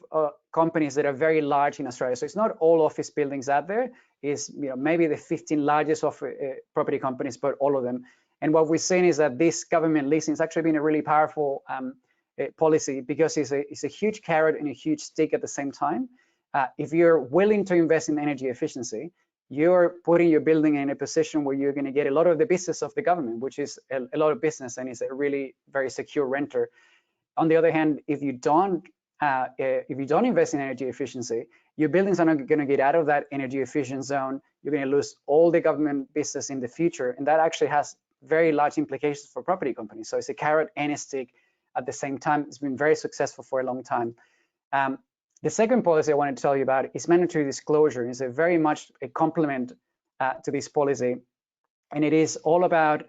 companies that are very large in Australia. So it's not all office buildings out there. It's maybe the 15 largest property companies, but all of them. And what we've seen is that this government leasing has actually been a really powerful policy, because it's a huge carrot and a huge stick at the same time. If you're willing to invest in energy efficiency, you're putting your building in a position where you're going to get a lot of the business of the government, which is a lot of business, and is a really very secure renter. On the other hand, if you don't invest in energy efficiency, your buildings are not going to get out of that energy efficient zone. You're going to lose all the government business in the future, and that actually has very large implications for property companies. So it's a carrot and a stick at the same time. It's been very successful for a long time. The second policy I want to tell you about is mandatory disclosure. It's very much a complement to this policy, and it is all about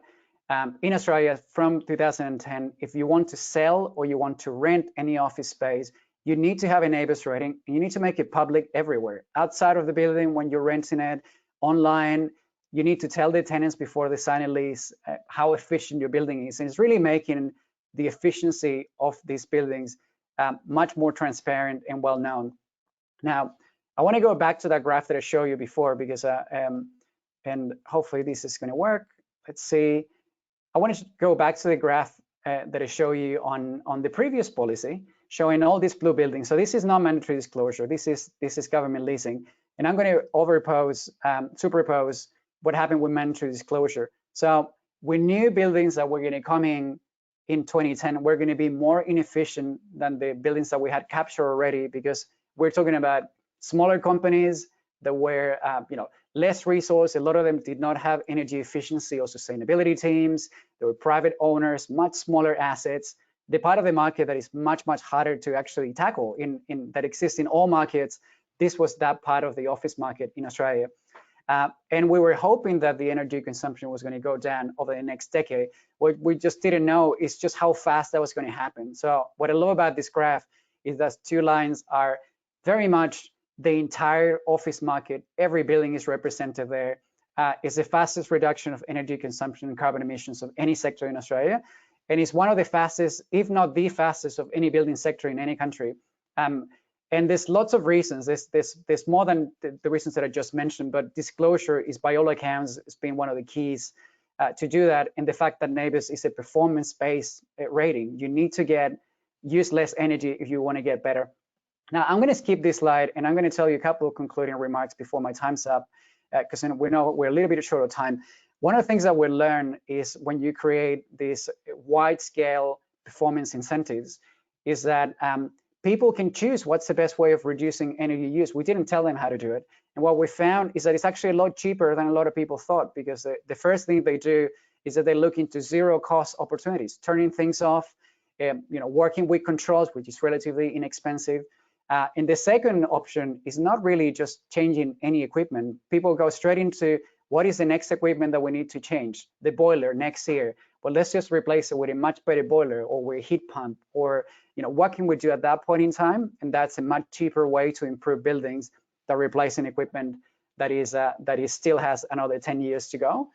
in Australia from 2010. If you want to sell or you want to rent any office space, you need to have a Navis rating, and you need to make it public everywhere. Outside of the building, when you're renting it, online, you need to tell the tenants before they sign a lease how efficient your building is. And it's really making the efficiency of these buildings much more transparent and well known. Now, I want to go back to that graph that I showed you before, because and hopefully this is going to work. Let's see. I want to go back to the graph that I showed you on the previous policy, showing all these blue buildings. So this is not mandatory disclosure. This is government leasing, and I'm going to superpose what happened with mandatory disclosure. So with new buildings that were going to come in 2010, we're going to be more inefficient than the buildings that we had captured already, because we're talking about smaller companies that were less resource. A lot of them did not have energy efficiency or sustainability teams. They were private owners, much smaller assets. The part of the market that is much, much harder to actually tackle that exists in all markets, this was that part of the office market in Australia. And we were hoping that the energy consumption was going to go down over the next decade. What we just didn't know is just how fast that was going to happen. So what I love about this graph is that two lines are very much the entire office market. Every building is represented there. It's the fastest reduction of energy consumption and carbon emissions of any sector in Australia. And it's one of the fastest, if not the fastest, of any building sector in any country. And there's lots of reasons. There's more than the reasons that I just mentioned, but disclosure is, by all accounts, has been one of the keys to do that. And the fact that Navis is a performance-based rating. You need to use less energy if you want to get better. Now, I'm going to skip this slide, and I'm going to tell you a couple of concluding remarks before my time's up, because we know we're a little bit short of time. One of the things that we learn is when you create these wide-scale performance incentives is that people can choose what's the best way of reducing energy use. We didn't tell them how to do it. And what we found is that it's actually a lot cheaper than a lot of people thought, because the first thing they do is that they look into zero-cost opportunities, turning things off, working with controls, which is relatively inexpensive. And the second option is not really just changing any equipment. People go straight into what is the next equipment that we need to change? The boiler next year. Well, let's just replace it with a much better boiler, or with a heat pump, or what can we do at that point in time? And that's a much cheaper way to improve buildings than replacing equipment that still has another 10 years to go.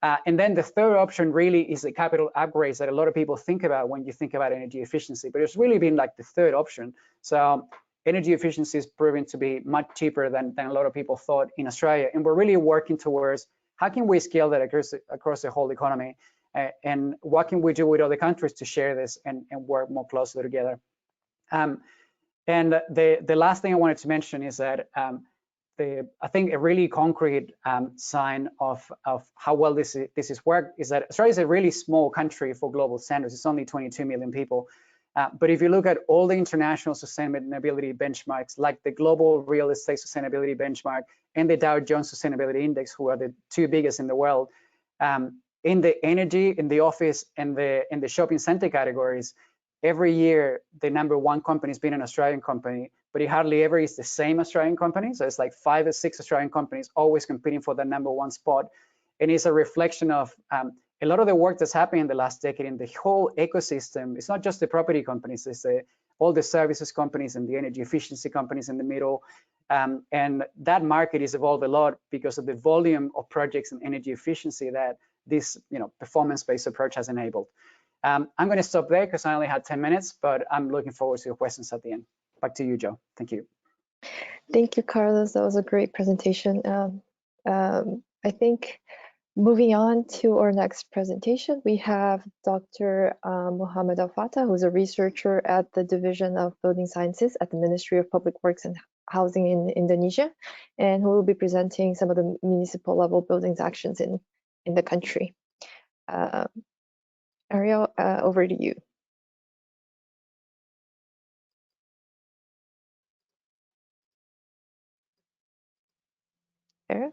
And then the third option really is the capital upgrades that a lot of people think about when you think about energy efficiency, but it's really been like the third option. So energy efficiency is proven to be much cheaper than a lot of people thought in Australia. And we're really working towards how can we scale that across the whole economy, and what can we do with other countries to share this and work more closely together. And the last thing I wanted to mention is that I think a really concrete sign of how well this is worked is that Australia is a really small country for global standards. It's only 22 million people. But if you look at all the international sustainability benchmarks, like the Global Real Estate Sustainability Benchmark and the Dow Jones Sustainability Index, who are the two biggest in the world, in the energy, in the office, and the shopping center categories, every year the #1 company has been an Australian company, but it hardly ever is the same Australian company. So it's like 5 or 6 Australian companies always competing for the #1 spot. And it's a reflection of a lot of the work that's happened in the last decade in the whole ecosystem. It's not just the property companies, it's all the services companies and the energy efficiency companies in the middle. And that market has evolved a lot because of the volume of projects and energy efficiency that this performance-based approach has enabled. I'm going to stop there because I only had 10 minutes, but I'm looking forward to your questions at the end. Back to you, Joe. Thank you. Thank you, Carlos. That was a great presentation. I think moving on to our next presentation, we have Dr. Mohammed Al-Fatah, who's a researcher at the Division of Building Sciences at the Ministry of Public Works and Housing in Indonesia, and who will be presenting some of the municipal level buildings actions in the country. Ariel, over to you. Ariel?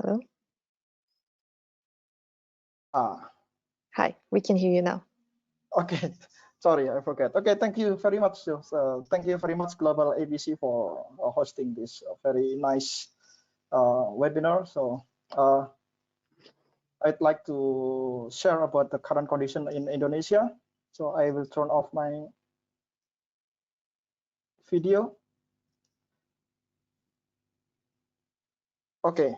Hello? Hi, we can hear you now. Okay, sorry, I forgot. Okay, thank you very much. Thank you very much, GlobalABC, for hosting this very nice webinar. So I'd like to share about the current condition in Indonesia. So I will turn off my video. Okay.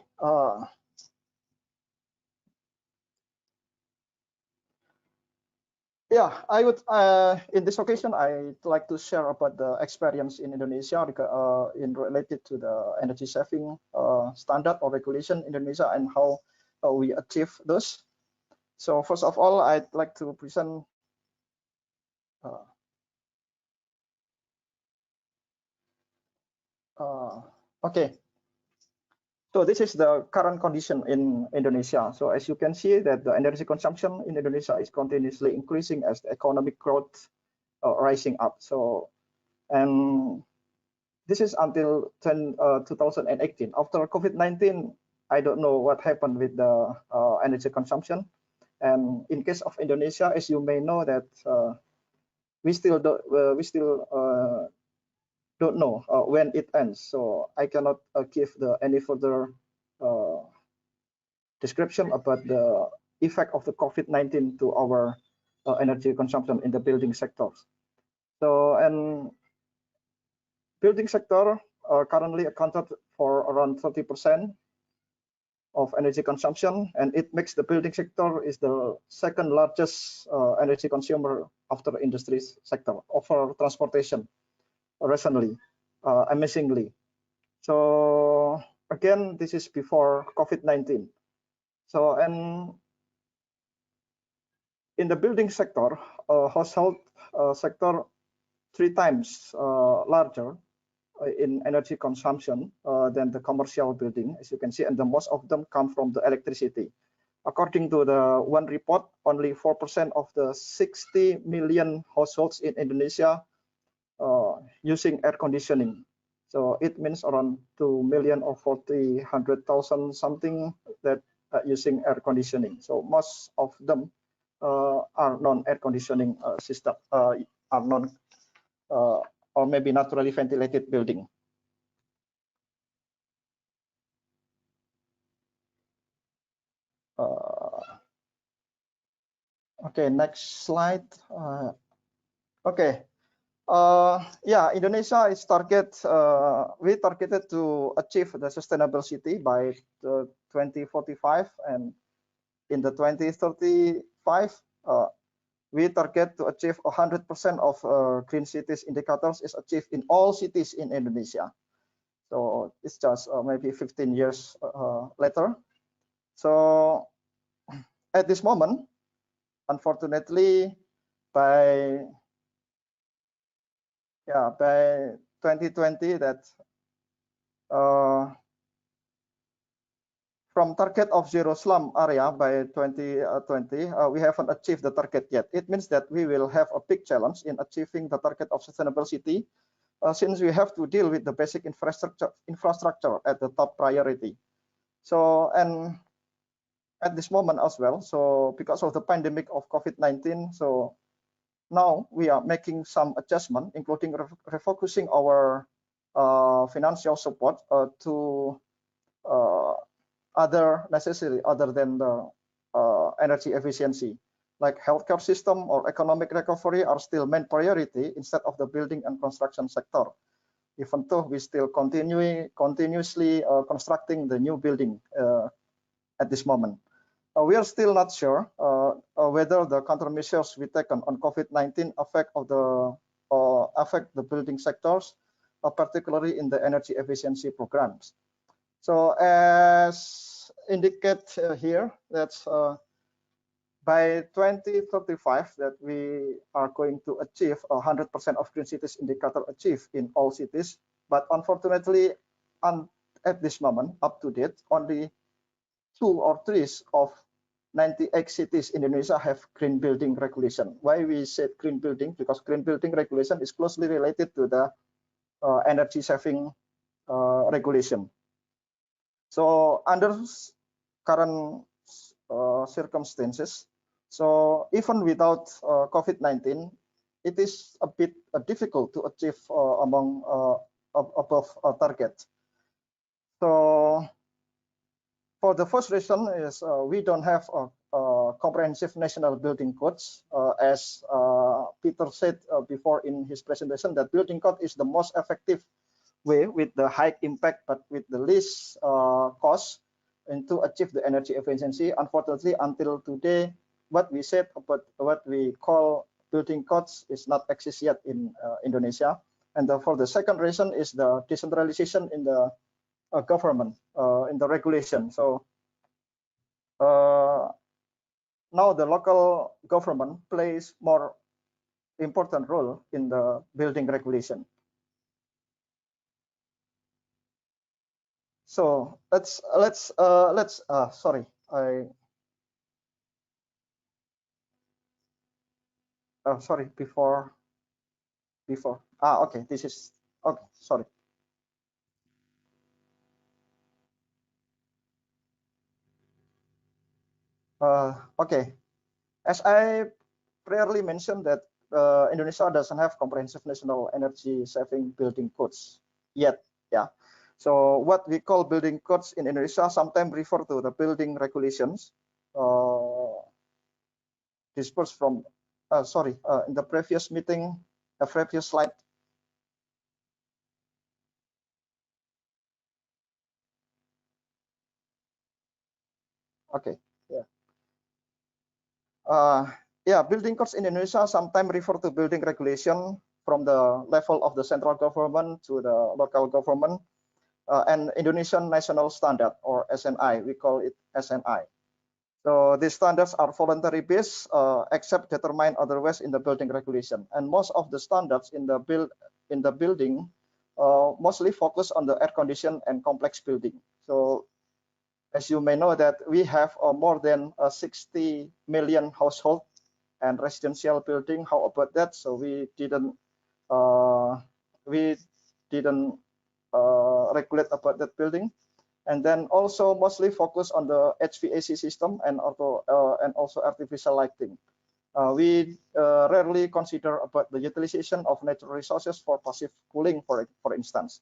Yeah, I would. In this occasion, I'd like to share about the experience in Indonesia in related to the energy saving standard or regulation in Indonesia and how we achieve those. So first of all, I'd like to present. Okay. So this is the current condition in Indonesia. So as you can see that the energy consumption in Indonesia is continuously increasing as the economic growth rising up. So, and this is until 2018. After COVID-19, I don't know what happened with the energy consumption. And in case of Indonesia, as you may know that we still don't know when it ends. So I cannot give any further description about the effect of the COVID-19 to our energy consumption in the building sectors. So, and building sector currently accounted for around 30% of energy consumption, and it makes the building sector is the second largest energy consumer after the industry sector, over transportation recently, amazingly. So again, this is before COVID-19. So, and in the building sector, household sector 3 times larger in energy consumption than the commercial building, as you can see, and the most of them come from the electricity. According to the one report, only 4% of the 60 million households in Indonesia using air conditioning. So it means around 2 million or 100,000 something that using air conditioning. So most of them are non-air conditioning system, are non or maybe naturally ventilated building. Okay, next slide. Okay. Yeah, Indonesia is we targeted to achieve the sustainable city by 2045, and in the 2035, we target to achieve 100% of green cities indicators is achieved in all cities in Indonesia. So it's just maybe 15 years later. So at this moment, unfortunately, by 2020, that from target of zero slum area by 2020, we haven't achieved the target yet. It means that we will have a big challenge in achieving the target of sustainable city, since we have to deal with the basic infrastructure at the top priority. So, and at this moment as well, so because of the pandemic of COVID-19, so now we are making some adjustment, including refocusing our financial support to other necessary other than the energy efficiency, like healthcare system or economic recovery are still main priority instead of the building and construction sector, even though we still continuously constructing the new building at this moment. We are still not sure whether the countermeasures we taken on COVID-19 affect the building sectors, particularly in the energy efficiency programs. So as indicate here, that's by 2035 that we are going to achieve 100% of green cities indicator achieved in all cities. But unfortunately, at this moment, up to date, only 2 or 3 of 98 cities in Indonesia have green building regulation. Why we said green building? Because green building regulation is closely related to the energy saving regulation. So under current circumstances, so even without COVID-19, it is a bit difficult to achieve above target. So For the first reason is we don't have a comprehensive national building codes. As Peter said before in his presentation, that building code is the most effective way with the high impact but with the least cost and to achieve the energy efficiency. Unfortunately, until today, what we said about what we call building codes is not exist yet in Indonesia. And for the second reason is the decentralization in the government, in the regulation. So now the local government plays more important role in the building regulation. So sorry, sorry, before okay, this is okay, sorry. Okay, as I previously mentioned that Indonesia doesn't have comprehensive national energy saving building codes yet. Yeah. So what we call building codes in Indonesia sometimes refer to the building regulations dispersed from, sorry, in the previous meeting, the previous slide. Okay, yeah. Yeah, building codes in Indonesia sometimes refer to building regulation from the level of the central government to the local government and Indonesian National Standard or SNI, we call it SNI. So these standards are voluntary based, except determined otherwise in the building regulation. And most of the standards in the building mostly focus on the air condition and complex building. So as you may know that we have more than 60 million household and residential building. How about that? So we didn't regulate about that building. And then also mostly focus on the HVAC system and also artificial lighting. We rarely consider about the utilization of natural resources for passive cooling, for instance.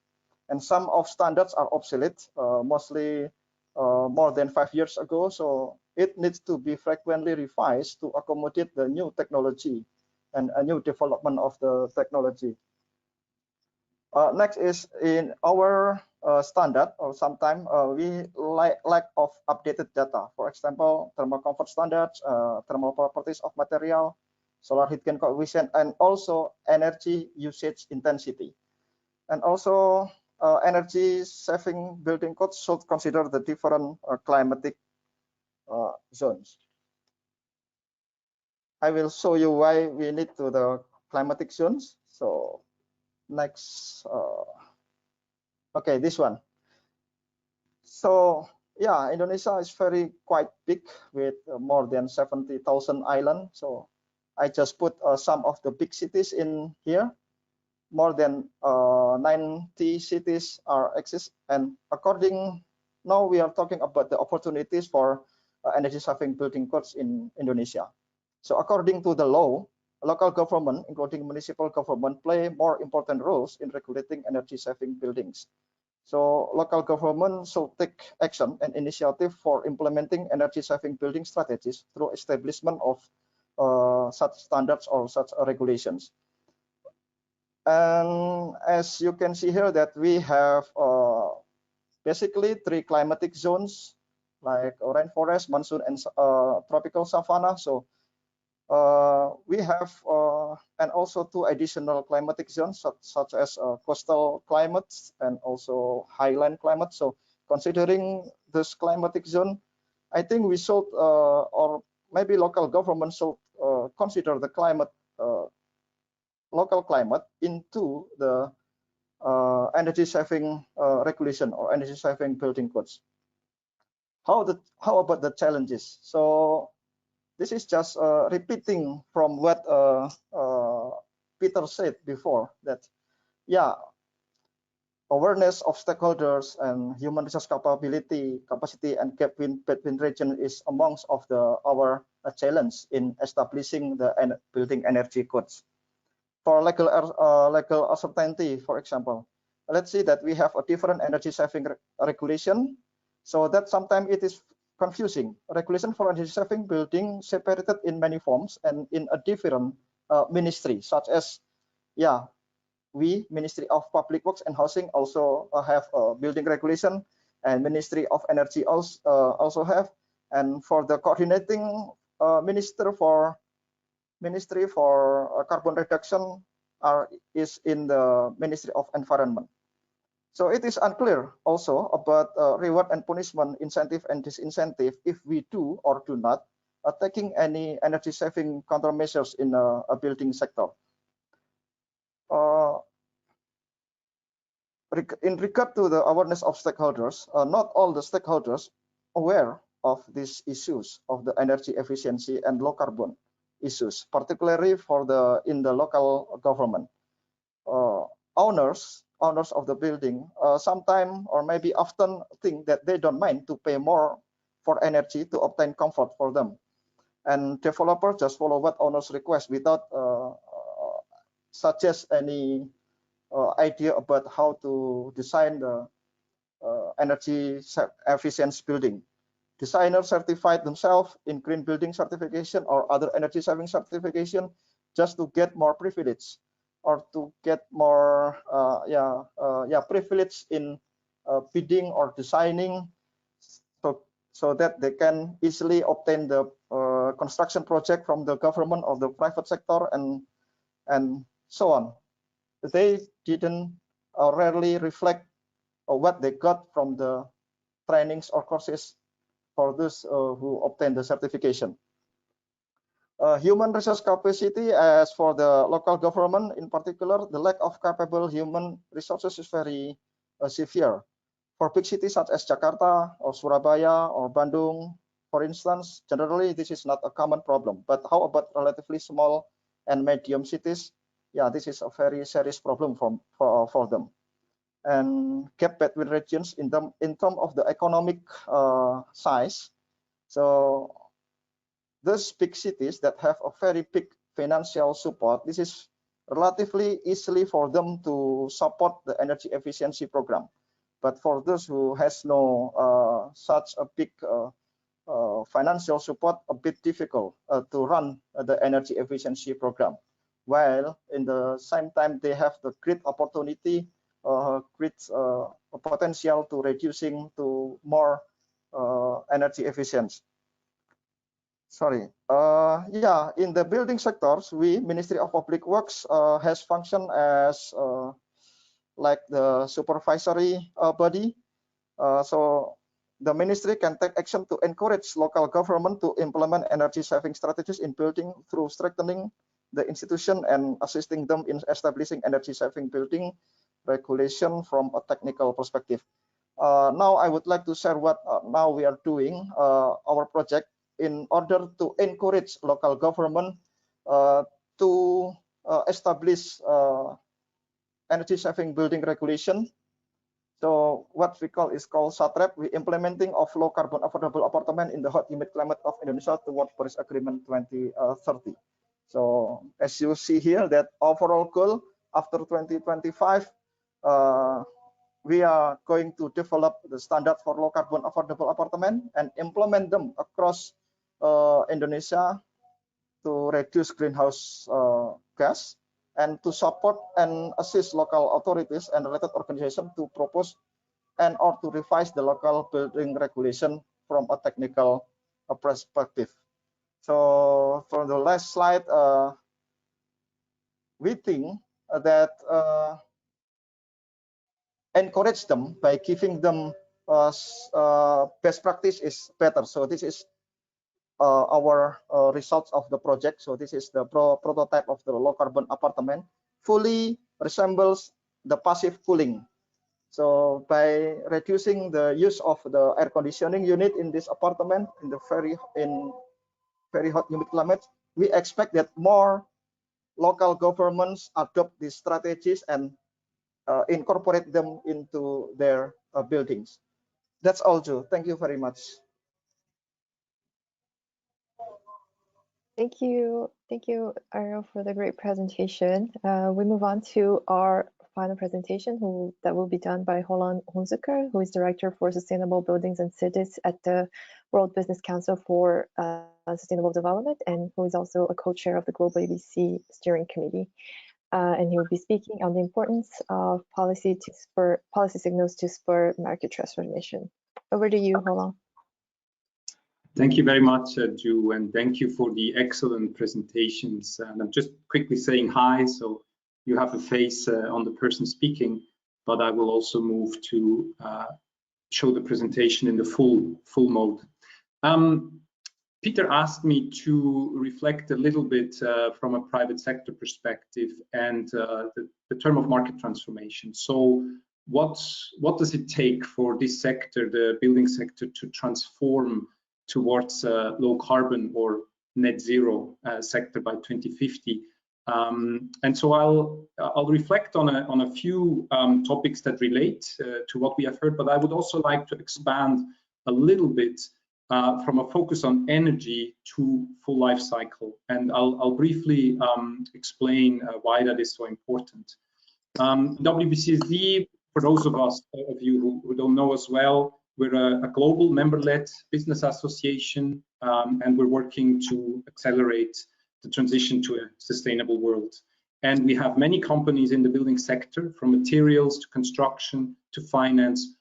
And some of standards are obsolete, mostly more than 5 years ago. So it needs to be frequently revised to accommodate the new technology and a new development of the technology. Next is in our standard, or sometimes we lack of updated data. For example, thermal comfort standards, thermal properties of material, solar heat gain coefficient, and also energy usage intensity. And also energy saving building codes should consider the different climatic zones. I will show you why we need to the climatic zones. So next. Okay, this one. So yeah, Indonesia is quite big with more than 70,000 islands. So I just put some of the big cities in here. More than 90 cities are exist, and now we are talking about the opportunities for energy saving building codes in Indonesia. So according to the law, local government, including municipal government, play more important roles in regulating energy saving buildings. So local government should take action and initiative for implementing energy saving building strategies through establishment of such standards or such regulations. And as you can see here that we have basically 3 climatic zones like rainforest, monsoon, and tropical savanna. So we have and also 2 additional climatic zones such as coastal climates and also highland climate. So considering this climatic zone, I think we should or maybe local government should consider the local climate into the energy saving regulation or energy saving building codes. How about the challenges? So this is just repeating from what Peter said before, that yeah, awareness of stakeholders and human resource capacity and gap between region is amongst of our challenge in establishing the building energy codes. For legal uncertainty, for example, let's see that we have a different energy saving regulation. So that sometimes it is confusing. Regulation for energy saving building separated in many forms and in a different ministry, such as, yeah, we Ministry of Public Works and Housing also have a building regulation, and Ministry of Energy also have. And for the coordinating ministry for carbon reduction is in the Ministry of Environment. So it is unclear also about reward and punishment, incentive and disincentive if we do or do not taking any energy saving countermeasures in a building sector. In regard to the awareness of stakeholders, not all the stakeholders aware of these issues of the energy efficiency and low carbon issues, particularly in the local government. Owners of the building sometimes or maybe often think that they don't mind to pay more for energy to obtain comfort for them, and developers just follow what owners request without suggest any idea about how to design the energy efficient building. Designers certified themselves in green building certification or other energy saving certification just to get more privilege or to get more privilege in bidding or designing, so that they can easily obtain the construction project from the government or the private sector and so on. They didn't rarely reflect what they got from the trainings or courses for those who obtain the certification. Human resource capacity, as for the local government in particular, the lack of capable human resources is very severe. For big cities such as Jakarta or Surabaya or Bandung, for instance, generally this is not a common problem. But how about relatively small and medium cities? Yeah, this is a very serious problem for them. And gap between regions in terms of the economic size. So those big cities that have a very big financial support, this is relatively easily for them to support the energy efficiency program. But for those who has no such a big financial support, a bit difficult to run the energy efficiency program. While in the same time they have the great opportunity, great potential to reducing to more energy efficient. Sorry. Yeah, in the building sectors, we Ministry of Public Works has functioned as like the supervisory body. So the ministry can take action to encourage local government to implement energy saving strategies in building through strengthening the institution and assisting them in establishing energy saving building regulation from a technical perspective. Now I would like to share what now we are doing our project in order to encourage local government to establish energy saving building regulation. So what we call is called SATRAP, we implementing of low carbon affordable apartment in the hot humid climate of Indonesia towards Paris Agreement 2030. So as you see here, that overall goal after 2025, we are going to develop the standard for low carbon affordable apartment and implement them across Indonesia to reduce greenhouse gas, and to support and assist local authorities and related organizations to propose and or to revise the local building regulation from a technical perspective. So for the last slide, we think that encourage them by giving them best practice is better. So this is our results of the project. So this is the prototype of the low carbon apartment, fully resembles the passive cooling. So by reducing the use of the air conditioning unit in this apartment in the very hot humid climate, we expect that more local governments adopt these strategies and incorporate them into their buildings. That's all, Joe. Thank you very much. Thank you, Ariel, for the great presentation. We move on to our final presentation that will be done by Roland Hunziker, who is Director for Sustainable Buildings and Cities at the World Business Council for Sustainable Development, and who is also a co-chair of the GlobalABC Steering Committee. And he will be speaking on the importance of policy signals to spur market transformation. Over to you, Roland. Thank you very much, Ju, and thank you for the excellent presentations. And I'm just quickly saying hi, so you have a face on the person speaking, but I will also move to show the presentation in the full mode. Peter asked me to reflect a little bit from a private sector perspective and the term of market transformation. So what does it take for this sector, the building sector, to transform towards low carbon or net zero sector by 2050? And so I'll reflect on a few topics that relate to what we have heard, but I would also like to expand a little bit from a focus on energy to full life cycle. And I'll briefly explain why that is so important. WBCSD, for those of you who don't know as well, we're a global member-led business association, and we're working to accelerate the transition to a sustainable world. And we have many companies in the building sector, from materials to construction to finance,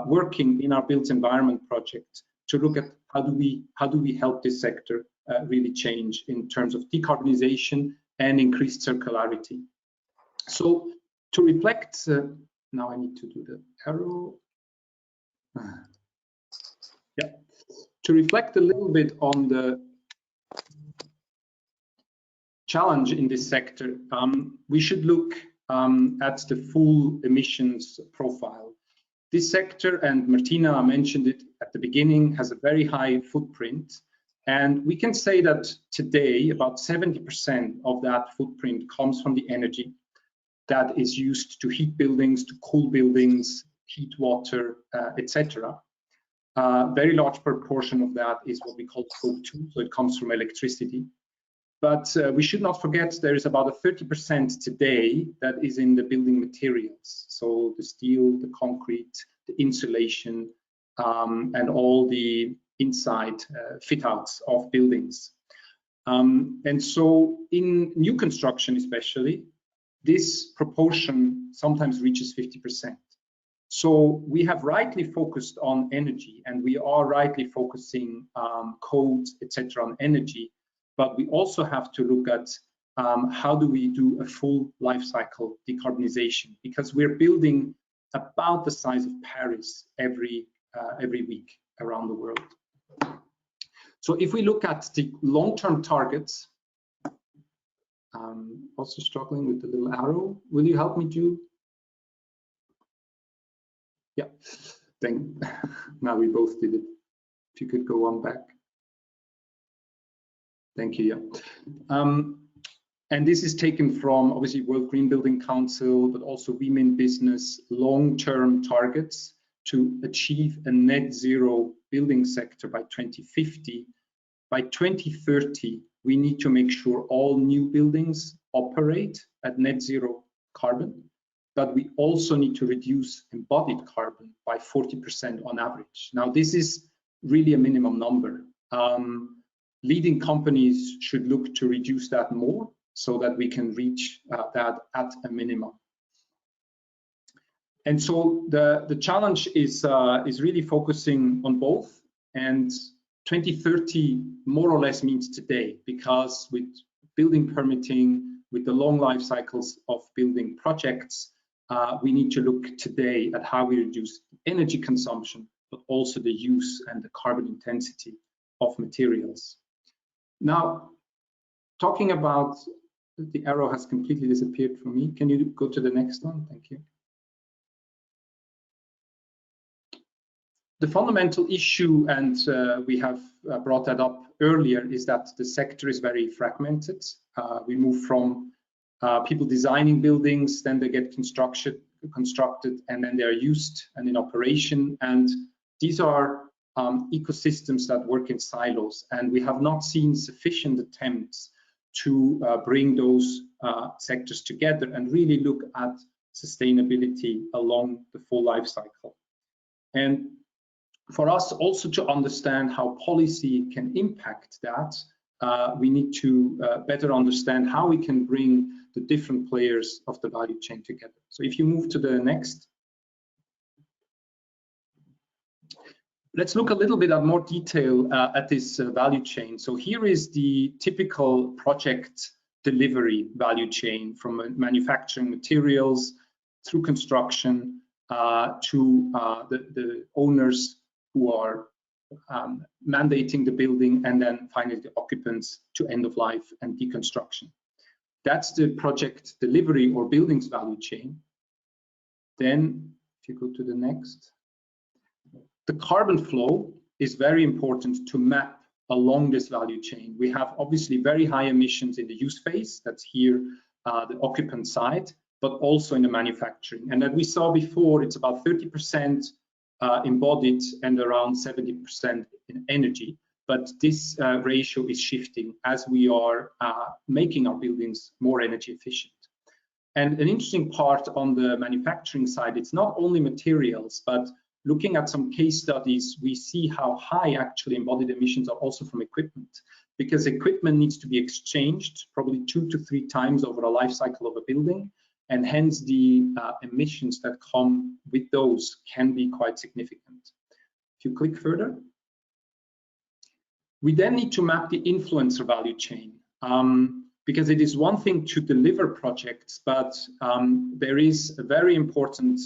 working in our built environment project to look at how do we help this sector really change in terms of decarbonization and increased circularity. So to reflect, now I need to do the arrow. Yeah, to reflect a little bit on the challenge in this sector, we should look at the full emissions profile. This sector, and Martina mentioned it at the beginning, has a very high footprint, and we can say that today about 70% of that footprint comes from the energy that is used to heat buildings, to cool buildings, heat water, etc. Very large proportion of that is what we call Scope 2, so it comes from electricity. But we should not forget there is about a 30% today that is in the building materials, so the steel, the concrete, the insulation, and all the inside fit-outs of buildings. And so in new construction especially, this proportion sometimes reaches 50%. So we have rightly focused on energy, and we are rightly focusing codes, etc., on energy, but we also have to look at how do we do a full life cycle decarbonization, because we're building about the size of Paris every week around the world. So if we look at the long-term targets, also struggling with the little arrow. Will you help me, Ju? Yeah, now we both did it. If you could go one back. Thank you, yeah. And this is taken from obviously World Green Building Council, but also Women Business long-term targets to achieve a net zero building sector by 2050. By 2030, we need to make sure all new buildings operate at net zero carbon, but we also need to reduce embodied carbon by 40% on average. Now, this is really a minimum number. Leading companies should look to reduce that more so that we can reach that at a minimum. And so the challenge is really focusing on both, and 2030 more or less means today, because with building permitting, with the long life cycles of building projects, we need to look today at how we reduce energy consumption, but also the use and the carbon intensity of materials. Now, talking about, the arrow has completely disappeared for me. Can you go to the next one? Thank you. The fundamental issue, and we have brought that up earlier, is that the sector is very fragmented. We move from people designing buildings, then they get constructed, and then they're used and in operation. And these are ecosystems that work in silos, and we have not seen sufficient attempts to bring those sectors together and really look at sustainability along the full life cycle. And for us also to understand how policy can impact that, we need to better understand how we can bring the different players of the value chain together. So if you move to the next. Let's look a little bit at more detail at this value chain. So here is the typical project delivery value chain, from manufacturing materials through construction to the owners who are mandating the building, and then finally the occupants to end of life and deconstruction. That's the project delivery or buildings value chain. Then if you go to the next. The carbon flow is very important to map along this value chain. We have obviously very high emissions in the use phase, that's here the occupant side, but also in the manufacturing. And that we saw before, it's about 30% embodied and around 70% in energy. But this ratio is shifting as we are making our buildings more energy efficient. And an interesting part on the manufacturing side, it's not only materials, but looking at some case studies, we see how high actually embodied emissions are also from equipment, because equipment needs to be exchanged probably 2 to 3 times over a life cycle of a building, and hence the emissions that come with those can be quite significant. If you click further, we then need to map the influencer value chain, because it is one thing to deliver projects, but there is a very important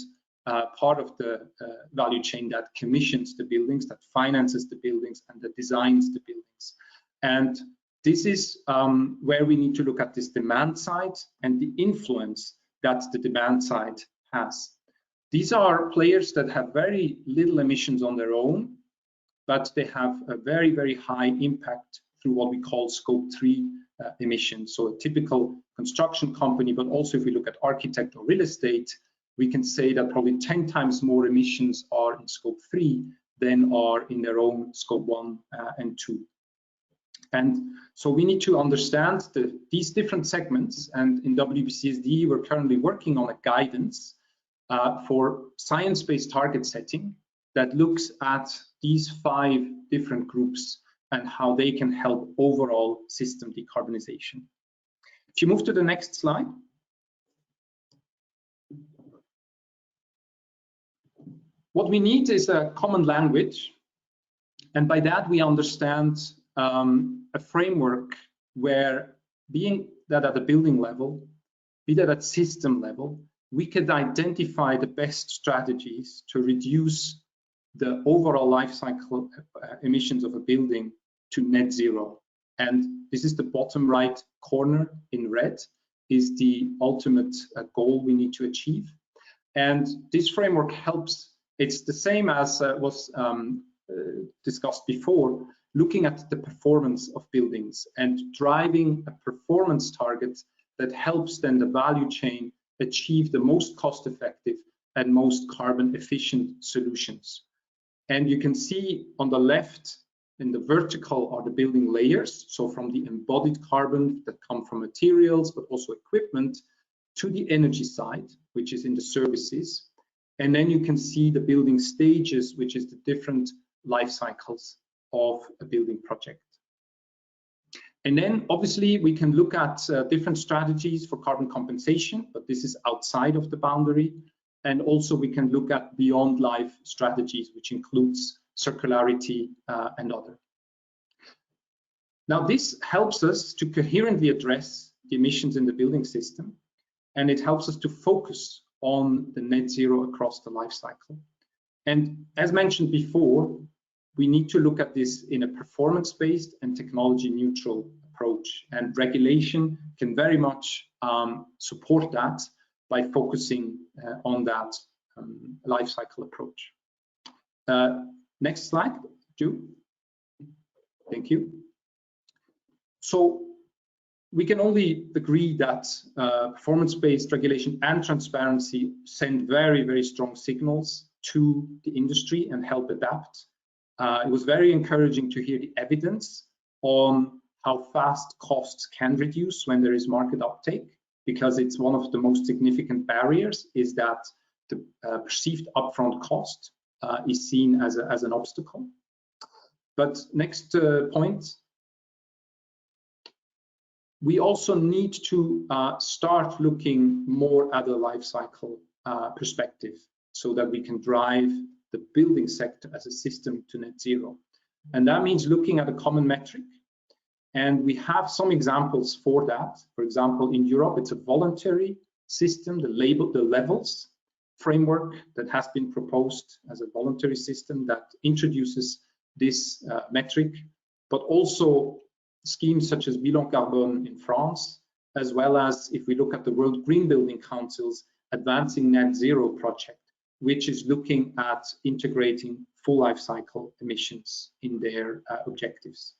part of the value chain that commissions the buildings, that finances the buildings, and that designs the buildings. And this is where we need to look at this demand side and the influence that the demand side has. These are players that have very little emissions on their own, but they have a very, very high impact through what we call scope 3 emissions. So a typical construction company, but also if we look at architect or real estate, we can say that probably 10 times more emissions are in scope 3 than are in their own scope 1 and 2. And so we need to understand these different segments, and in WBCSD we're currently working on a guidance for science-based target setting that looks at these 5 different groups and how they can help overall system decarbonization. If you move to the next slide. What we need is a common language, and by that we understand a framework where, being that at the building level, be that at system level, we could identify the best strategies to reduce the overall life cycle emissions of a building to net zero. And this is the bottom right corner in red, is the ultimate goal we need to achieve. And this framework helps. It's the same as was discussed before, looking at the performance of buildings and driving a performance target that helps then the value chain achieve the most cost-effective and most carbon-efficient solutions. And you can see on the left, in the vertical, are the building layers. So from the embodied carbon that come from materials, but also equipment, to the energy side, which is in the services. And then you can see the building stages, which is the different life cycles of a building project. And then obviously we can look at different strategies for carbon compensation, but this is outside of the boundary. And also we can look at beyond life strategies, which includes circularity and other. Now this helps us to coherently address the emissions in the building system, and it helps us to focus on the net zero across the life cycle. And as mentioned before, we need to look at this in a performance-based and technology-neutral approach, and regulation can very much support that by focusing on that life cycle approach. Next slide, Ju. Thank you. So we can only agree that performance-based regulation and transparency send very, very strong signals to the industry and help adapt. It was very encouraging to hear the evidence on how fast costs can reduce when there is market uptake. because it's one of the most significant barriers, is that the perceived upfront cost is seen as an obstacle. But next point, we also need to start looking more at a life cycle perspective, so that we can drive the building sector as a system to net zero. And that means looking at a common metric. And we have some examples for that. For example, in Europe, it's a voluntary system, the levels framework that has been proposed as a voluntary system that introduces this metric, but also schemes such as Bilan Carbone in France, as well as, if we look at the World Green Building Council's Advancing Net Zero project, which is looking at integrating full life cycle emissions in their objectives.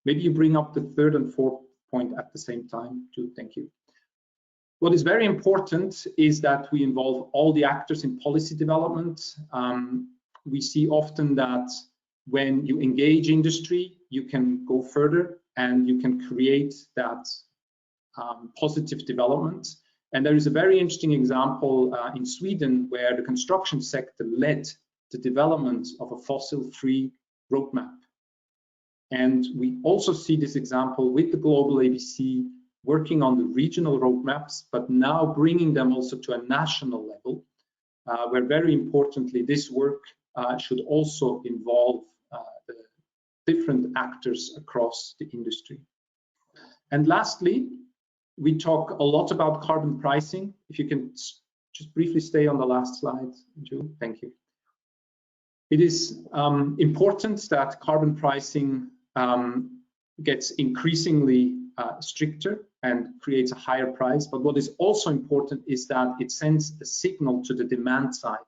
Maybe you bring up the third and fourth point at the same time, too. Thank you. What is very important is that we involve all the actors in policy development. We see often that when you engage industry, you can go further and you can create that positive development. And there is a very interesting example in Sweden where the construction sector led the development of a fossil-free roadmap. And we also see this example with the GlobalABC working on the regional roadmaps, but now bringing them also to a national level, where very importantly, this work should also involve the different actors across the industry. And lastly, we talk a lot about carbon pricing. If you can just briefly stay on the last slide, Jules, thank you. It is important that carbon pricing gets increasingly stricter and creates a higher price. But what is also important is that it sends a signal to the demand side.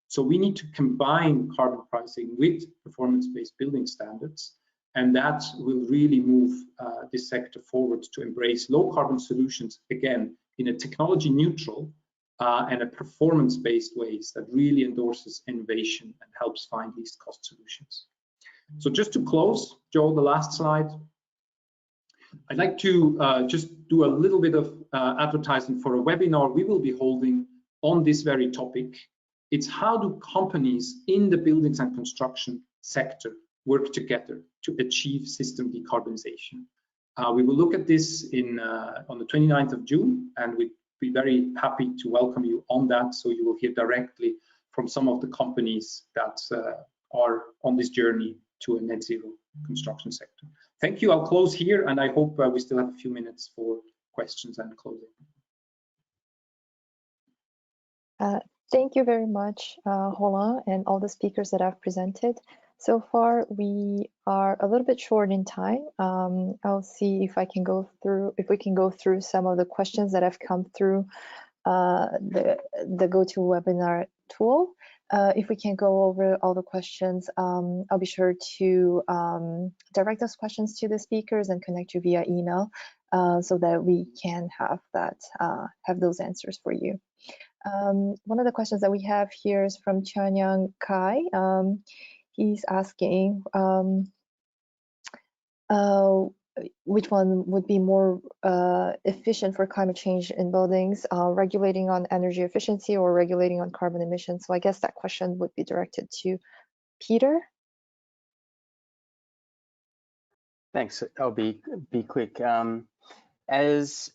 So we need to combine carbon pricing with performance-based building standards, and that will really move this sector forward to embrace low carbon solutions, again, in a technology neutral and a performance-based ways that really endorses innovation and helps find least cost solutions. So just to close, Joe, the last slide. I'd like to just do a little bit of advertising for a webinar we will be holding on this very topic. It's how do companies in the buildings and construction sector work together to achieve system decarbonization. We will look at this on the 29th of June, and we'd be very happy to welcome you on that, so you will hear directly from some of the companies that are on this journey to a net zero construction sector. Thank you. I'll close here, and I hope we still have a few minutes for questions and closing. Thank you very much, Roland, and all the speakers that have presented. So far, we are a little bit short in time. I'll see if we can go through some of the questions that have come through the GoToWebinar tool. If we can't go over all the questions, I'll be sure to direct those questions to the speakers and connect you via email so that we can have those answers for you. One of the questions that we have here is from Chanyang Kai. He's asking which one would be more efficient for climate change in buildings, regulating on energy efficiency or regulating on carbon emissions. So I guess that question would be directed to Peter. Thanks. I'll be quick. As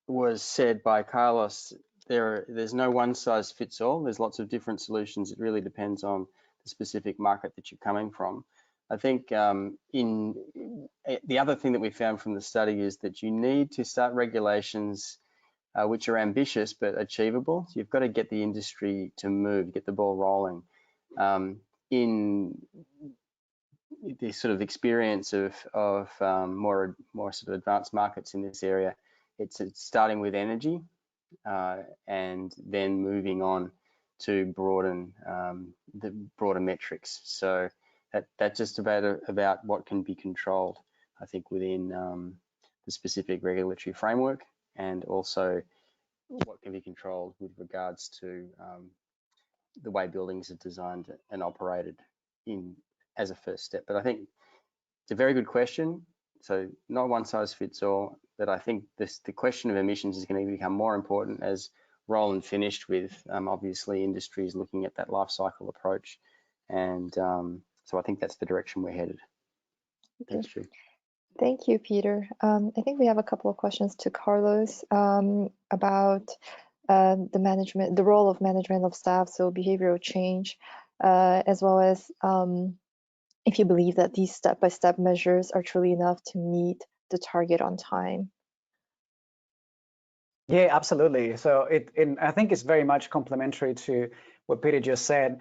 was said by Carlos, there's no one size fits all. There's lots of different solutions. It really depends on the specific market that you're coming from. I think the other thing that we found from the study is that you need to start regulations which are ambitious but achievable. So you've got to get the industry to move, get the ball rolling. In the sort of experience of more sort of advanced markets in this area, it's starting with energy and then moving on to broaden the broader metrics. So that's just about what can be controlled, I think, within the specific regulatory framework, and also what can be controlled with regards to the way buildings are designed and operated as a first step. But I think it's a very good question. So not one size fits all. that I think the question of emissions is going to become more important as Roland finished with, obviously industries looking at that life cycle approach. And so I think that's the direction we're headed. Okay. Thanks, Drew. Thank you, Peter. I think we have a couple of questions to Carlos about the role of management of staff, so behavioral change, as well as if you believe that these step-by-step measures are truly enough to meet the target on time. Yeah, absolutely. So I think it's very much complementary to what Peter just said.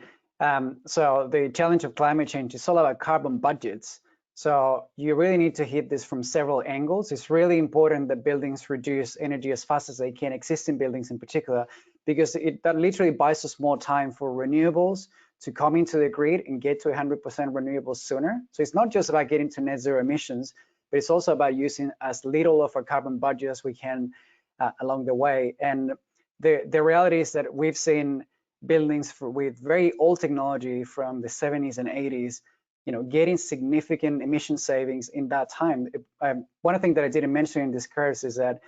So the challenge of climate change is all about carbon budgets. So you really need to hit this from several angles. It's really important that buildings reduce energy as fast as they can, existing buildings in particular, because that literally buys us more time for renewables to come into the grid and get to 100% renewables sooner. So it's not just about getting to net zero emissions, but it's also about using as little of our carbon budget as we can along the way. And the reality is that we've seen buildings with very old technology from the 70s and 80s, getting significant emission savings in that time. One thing that I didn't mention in this curve is that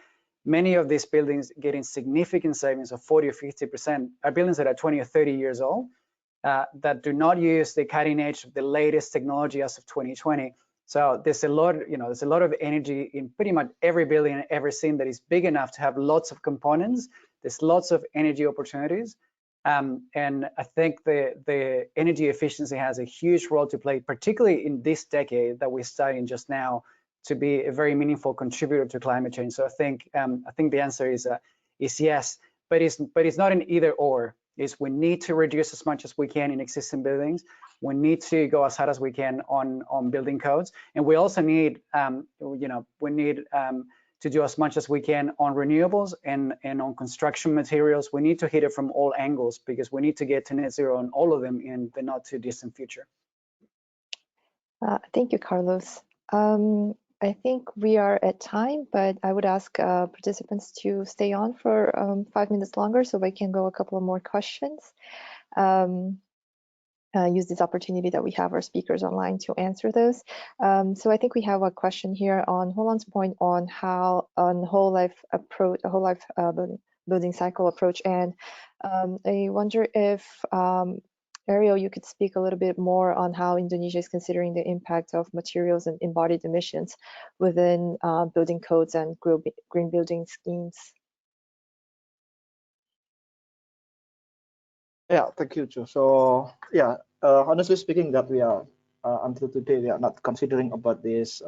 many of these buildings getting significant savings of 40 or 50% are buildings that are 20 or 30 years old that do not use the cutting edge of the latest technology as of 2020. So there's a lot, there's a lot of energy in pretty much every building I've ever seen that is big enough to have lots of components. There's lots of energy opportunities. And I think the energy efficiency has a huge role to play, particularly in this decade that we're studying just now, to be a very meaningful contributor to climate change. So I think the answer is yes, but it's not an either or. We need to reduce as much as we can in existing buildings. We need to go as hard as we can on building codes, and we also need to do as much as we can on renewables and on construction materials. We need to hit it from all angles because we need to get to net zero on all of them in the not too distant future. Thank you, Carlos. I think we are at time, but I would ask participants to stay on for 5 minutes longer so we can go a couple of more questions. Use this opportunity that we have our speakers online to answer those. So I think we have a question here on Roland's point on how whole life approach, a whole life building cycle approach, and I wonder if Ariel, you could speak a little bit more on how Indonesia is considering the impact of materials and embodied emissions within building codes and green building schemes. Yeah, thank you, Joe. So yeah, honestly speaking, that we are until today we are not considering about this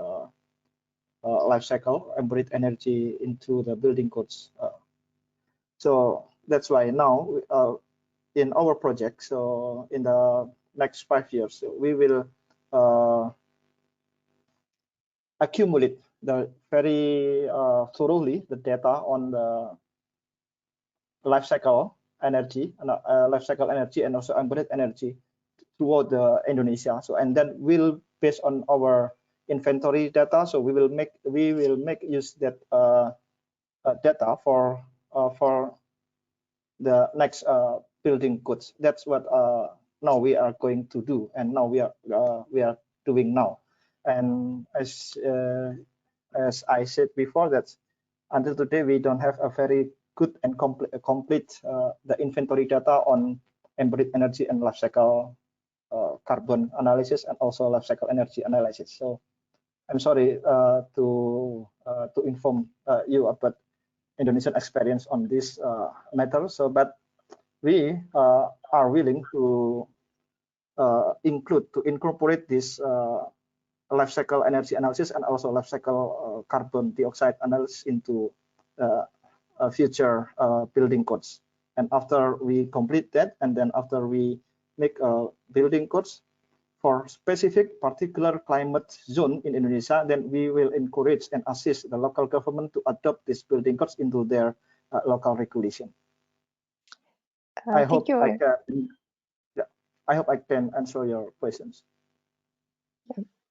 life cycle embodied energy into the building codes. So that's why now in our project, so in the next 5 years, we will accumulate the very thoroughly the data on the life cycle energy and also embodied energy throughout the Indonesia. So and then we'll based on our inventory data. So we will make use that data for the next building codes. That's what now we are going to do, and now we are doing now. And as I said before, that until today we don't have a very good and complete the inventory data on embodied energy and life cycle carbon analysis and also life cycle energy analysis. So I'm sorry to inform you about Indonesian experience on this matter. So, but we are willing to incorporate this life cycle energy analysis and also life cycle carbon dioxide analysis into future building codes. And after we complete that, and then after we make building codes for specific particular climate zone in Indonesia, then we will encourage and assist the local government to adopt these building codes into their local regulation. I hope I can answer your questions.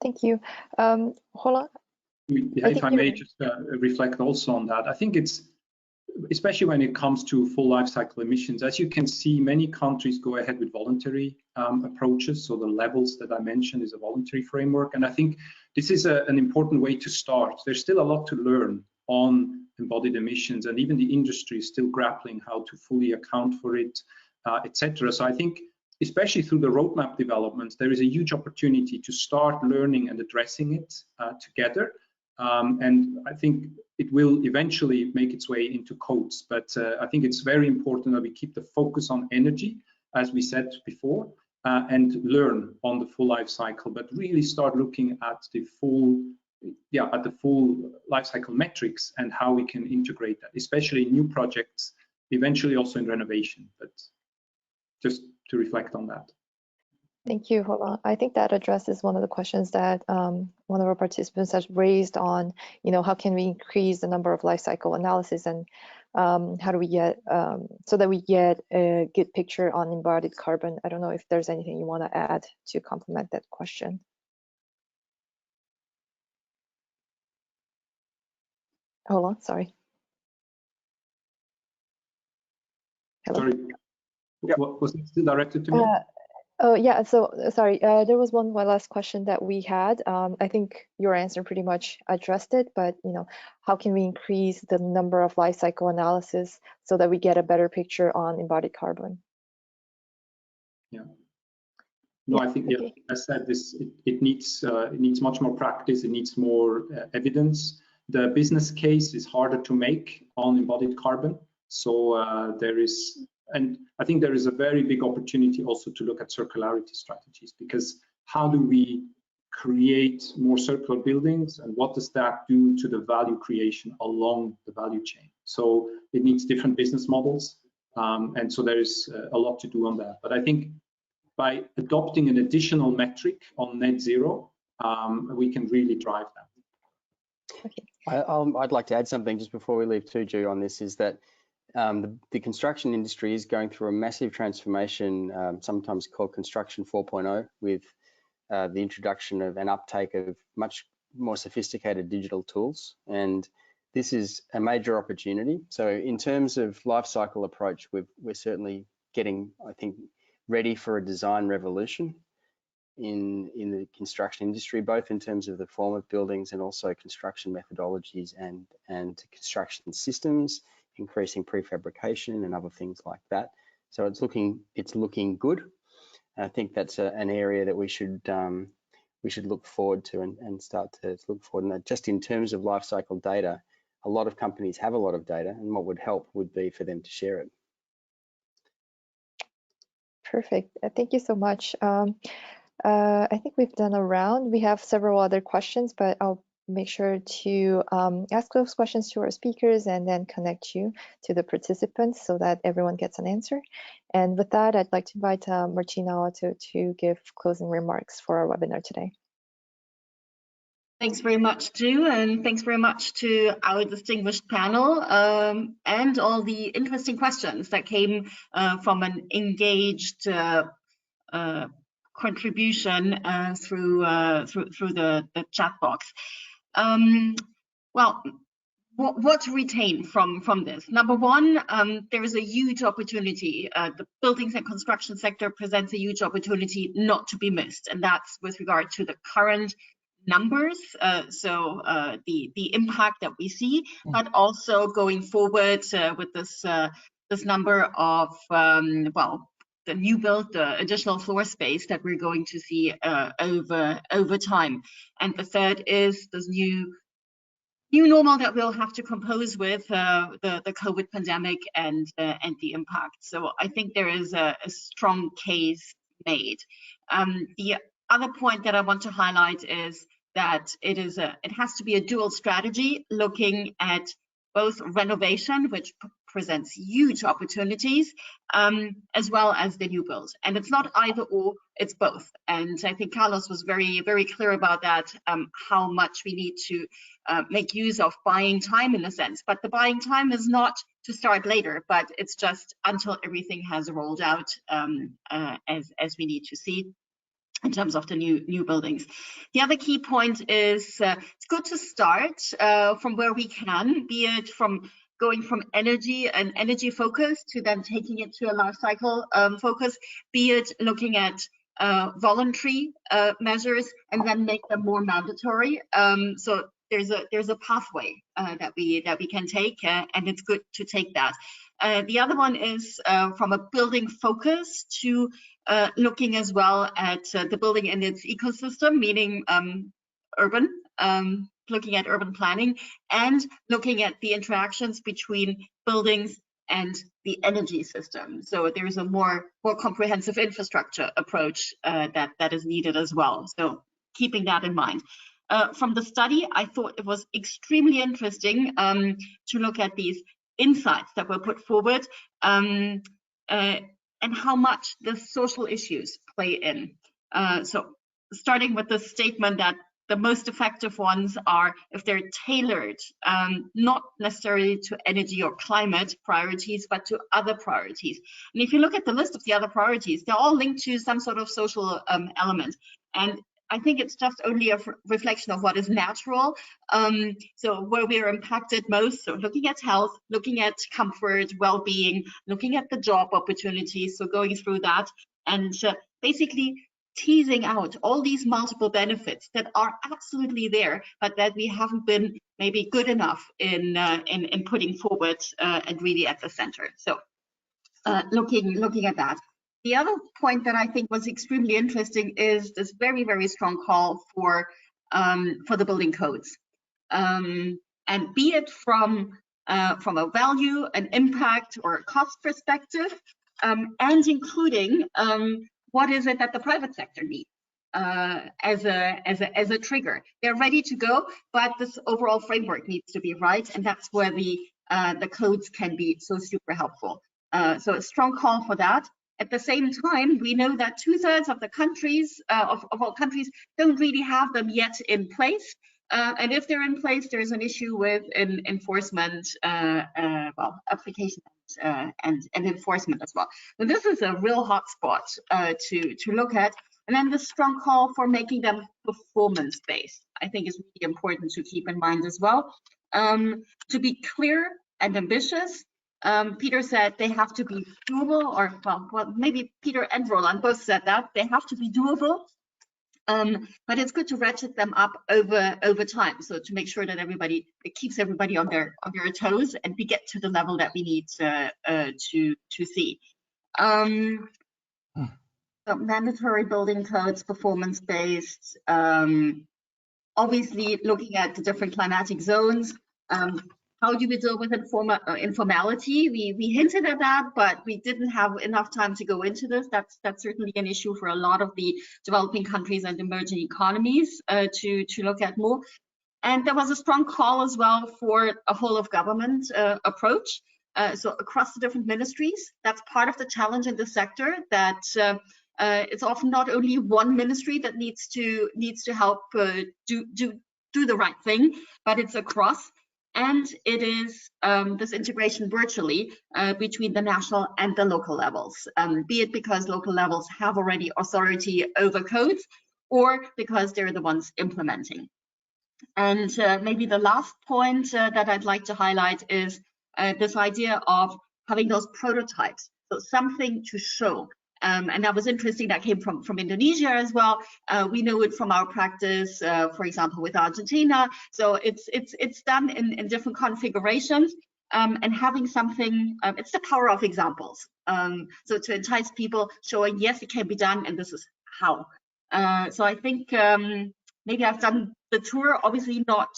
Thank you. Roland? Yeah, if I may just reflect also on that. I think it's, especially when it comes to full life cycle emissions, as you can see, many countries go ahead with voluntary approaches. So the levels that I mentioned is a voluntary framework. And I think this is an important way to start. There's still a lot to learn on embodied emissions, and even the industry is still grappling how to fully account for it, etc. So I think, especially through the roadmap developments, there is a huge opportunity to start learning and addressing it together. And I think it will eventually make its way into codes. But I think it's very important that we keep the focus on energy, as we said before, and learn on the full life cycle, but really start looking at the full life cycle metrics and how we can integrate that, especially in new projects, eventually also in renovation. But just to reflect on that. Thank you, Roland. I think that addresses one of the questions that one of our participants has raised on, how can we increase the number of life cycle analysis, and how do we get so that we get a good picture on embodied carbon. I don't know if there's anything you want to add to complement that question. Hold on, sorry. Hello? Sorry, was it still directed to me? Oh yeah, so sorry, there was one last question that we had. I think your answer pretty much addressed it, but how can we increase the number of life cycle analysis so that we get a better picture on embodied carbon? Yeah. No, I think, yeah, as I said, it needs much more practice. It needs more evidence. The business case is harder to make on embodied carbon. So there is, and I think there is a very big opportunity also to look at circularity strategies, because how do we create more circular buildings, and what does that do to the value creation along the value chain? So it needs different business models, and so there is a lot to do on that. But I think by adopting an additional metric on net zero, we can really drive that. Okay. I'd like to add something just before we leave too, Ju, on this, is that the construction industry is going through a massive transformation, sometimes called construction 4.0, with the introduction of an uptake of much more sophisticated digital tools. And this is a major opportunity. So in terms of life cycle approach, we're certainly getting, I think, ready for a design revolution in the construction industry, both in terms of the form of buildings and also construction methodologies and construction systems, increasing prefabrication and other things like that. So it's looking good. I think that's an area that we should look forward to and start to look forward. And that just in terms of life cycle data, a lot of companies have a lot of data, and what would help would be for them to share it. Perfect. Thank you so much. I think we've done a round. We have several other questions, but I'll make sure to ask those questions to our speakers and then connect you to the participants so that everyone gets an answer. And with that, I'd like to invite Martina to give closing remarks for our webinar today. Thanks very much, Ju, and thanks very much to our distinguished panel and all the interesting questions that came from an engaged contribution through the chat box. Well, what to retain from this? Number one, there is a huge opportunity. The buildings and construction sector presents a huge opportunity not to be missed, and that's with regard to the current numbers, so the impact that we see, but also going forward with this number of well, the new build, the additional floor space that we're going to see over time. And the third is this new normal that we'll have to compose with the COVID pandemic and the impact. So I think there is a strong case made. The other point that I want to highlight is that it has to be a dual strategy, looking at both renovation, which presents huge opportunities, as well as the new build. And it's not either or, it's both. And I think Carlos was very, very clear about that, how much we need to make use of buying time in a sense. But the buying time is not to start later, but it's just until everything has rolled out as we need to see in terms of the new buildings. The other key point is it's good to start from where we can, be it from going from energy and energy focus to then taking it to a life cycle focus, be it looking at voluntary measures and then make them more mandatory. So there's a pathway that we can take, and it's good to take that. The other one is from a building focus to looking as well at the building and its ecosystem, meaning urban, looking at urban planning, and looking at the interactions between buildings and the energy system. So there's a more comprehensive infrastructure approach that is needed as well. So keeping that in mind. From the study, I thought it was extremely interesting to look at these insights that were put forward and how much the social issues play in. So starting with the statement that the most effective ones are if they're tailored, not necessarily to energy or climate priorities, but to other priorities. And if you look at the list of the other priorities, they're all linked to some sort of social element. And I think it's just only a reflection of what is natural. So where we are impacted most, so looking at health, looking at comfort, well-being, looking at the job opportunities, so going through that, and basically teasing out all these multiple benefits that are absolutely there, but that we haven't been maybe good enough in putting forward and really at the center. So looking at that. The other point that I think was extremely interesting is this very, very strong call for the building codes, and be it from a value, an impact, or a cost perspective, and including what is it that the private sector needs as a trigger. They're ready to go, but this overall framework needs to be right, and that's where the codes can be so super helpful. So a strong call for that. At the same time, we know that 2/3 of the countries, of all countries, don't really have them yet in place. And if they're in place, there's an issue with enforcement, well, application and enforcement as well. So this is a real hotspot to look at. And then the strong call for making them performance-based, I think, is really important to keep in mind as well. To be clear and ambitious, Peter said they have to be doable, or well, maybe Peter and Roland both said that they have to be doable. But it's good to ratchet them up over time, so to make sure that it keeps everybody on their toes, and we get to the level that we need to see. So mandatory building codes, performance-based, obviously looking at the different climatic zones. How do we deal with informality? We hinted at that, but we didn't have enough time to go into this. That's certainly an issue for a lot of the developing countries and emerging economies to look at more. And there was a strong call as well for a whole of government approach. So across the different ministries, that's part of the challenge in the sector, that it's often not only one ministry that needs to help do the right thing, but it's across. And it is this integration virtually between the national and the local levels, be it because local levels have already authority over codes, or because they're the ones implementing. And maybe the last point that I'd like to highlight is this idea of having those prototypes, so something to show. And that was interesting. That came from Indonesia as well. We know it from our practice, for example, with Argentina. So it's done in different configurations, and having something. It's the power of examples. So to entice people, showing yes, it can be done, and this is how. So I think maybe I've done the tour. Obviously not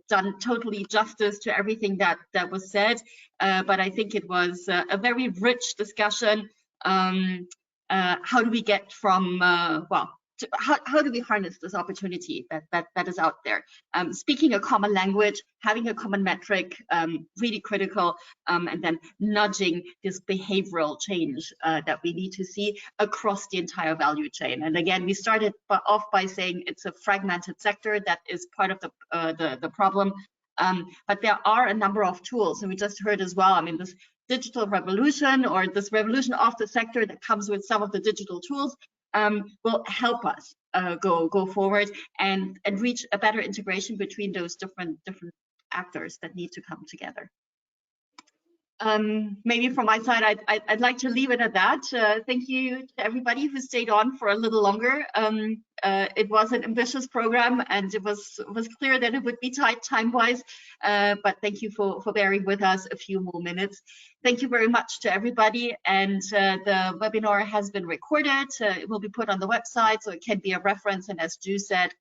done totally justice to everything that was said, but I think it was a very rich discussion. How do we get from how do we harness this opportunity that is out there? Speaking a common language, having a common metric, really critical, and then nudging this behavioral change that we need to see across the entire value chain. And again, we started off by saying it's a fragmented sector that is part of the problem. But there are a number of tools, and we just heard as well, I mean, this digital revolution, or this revolution of the sector that comes with some of the digital tools, will help us go forward and reach a better integration between those different actors that need to come together. maybe from my side, I'd like to leave it at that. Thank you to everybody who stayed on for a little longer. It was an ambitious program, and it was clear that it would be tight time-wise, but thank you for bearing with us a few more minutes. Thank you very much to everybody, and the webinar has been recorded. It will be put on the website, so it can be a reference, and as Ju said,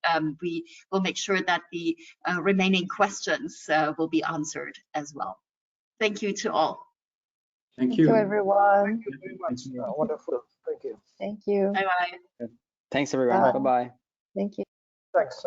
we will make sure that the remaining questions will be answered as well. Thank you to all. Thank you, everyone. Thank you very much. Wonderful. Thank you. Thank you. Bye-bye. Thanks, everyone. Bye. Bye-bye. Thank you. Thanks.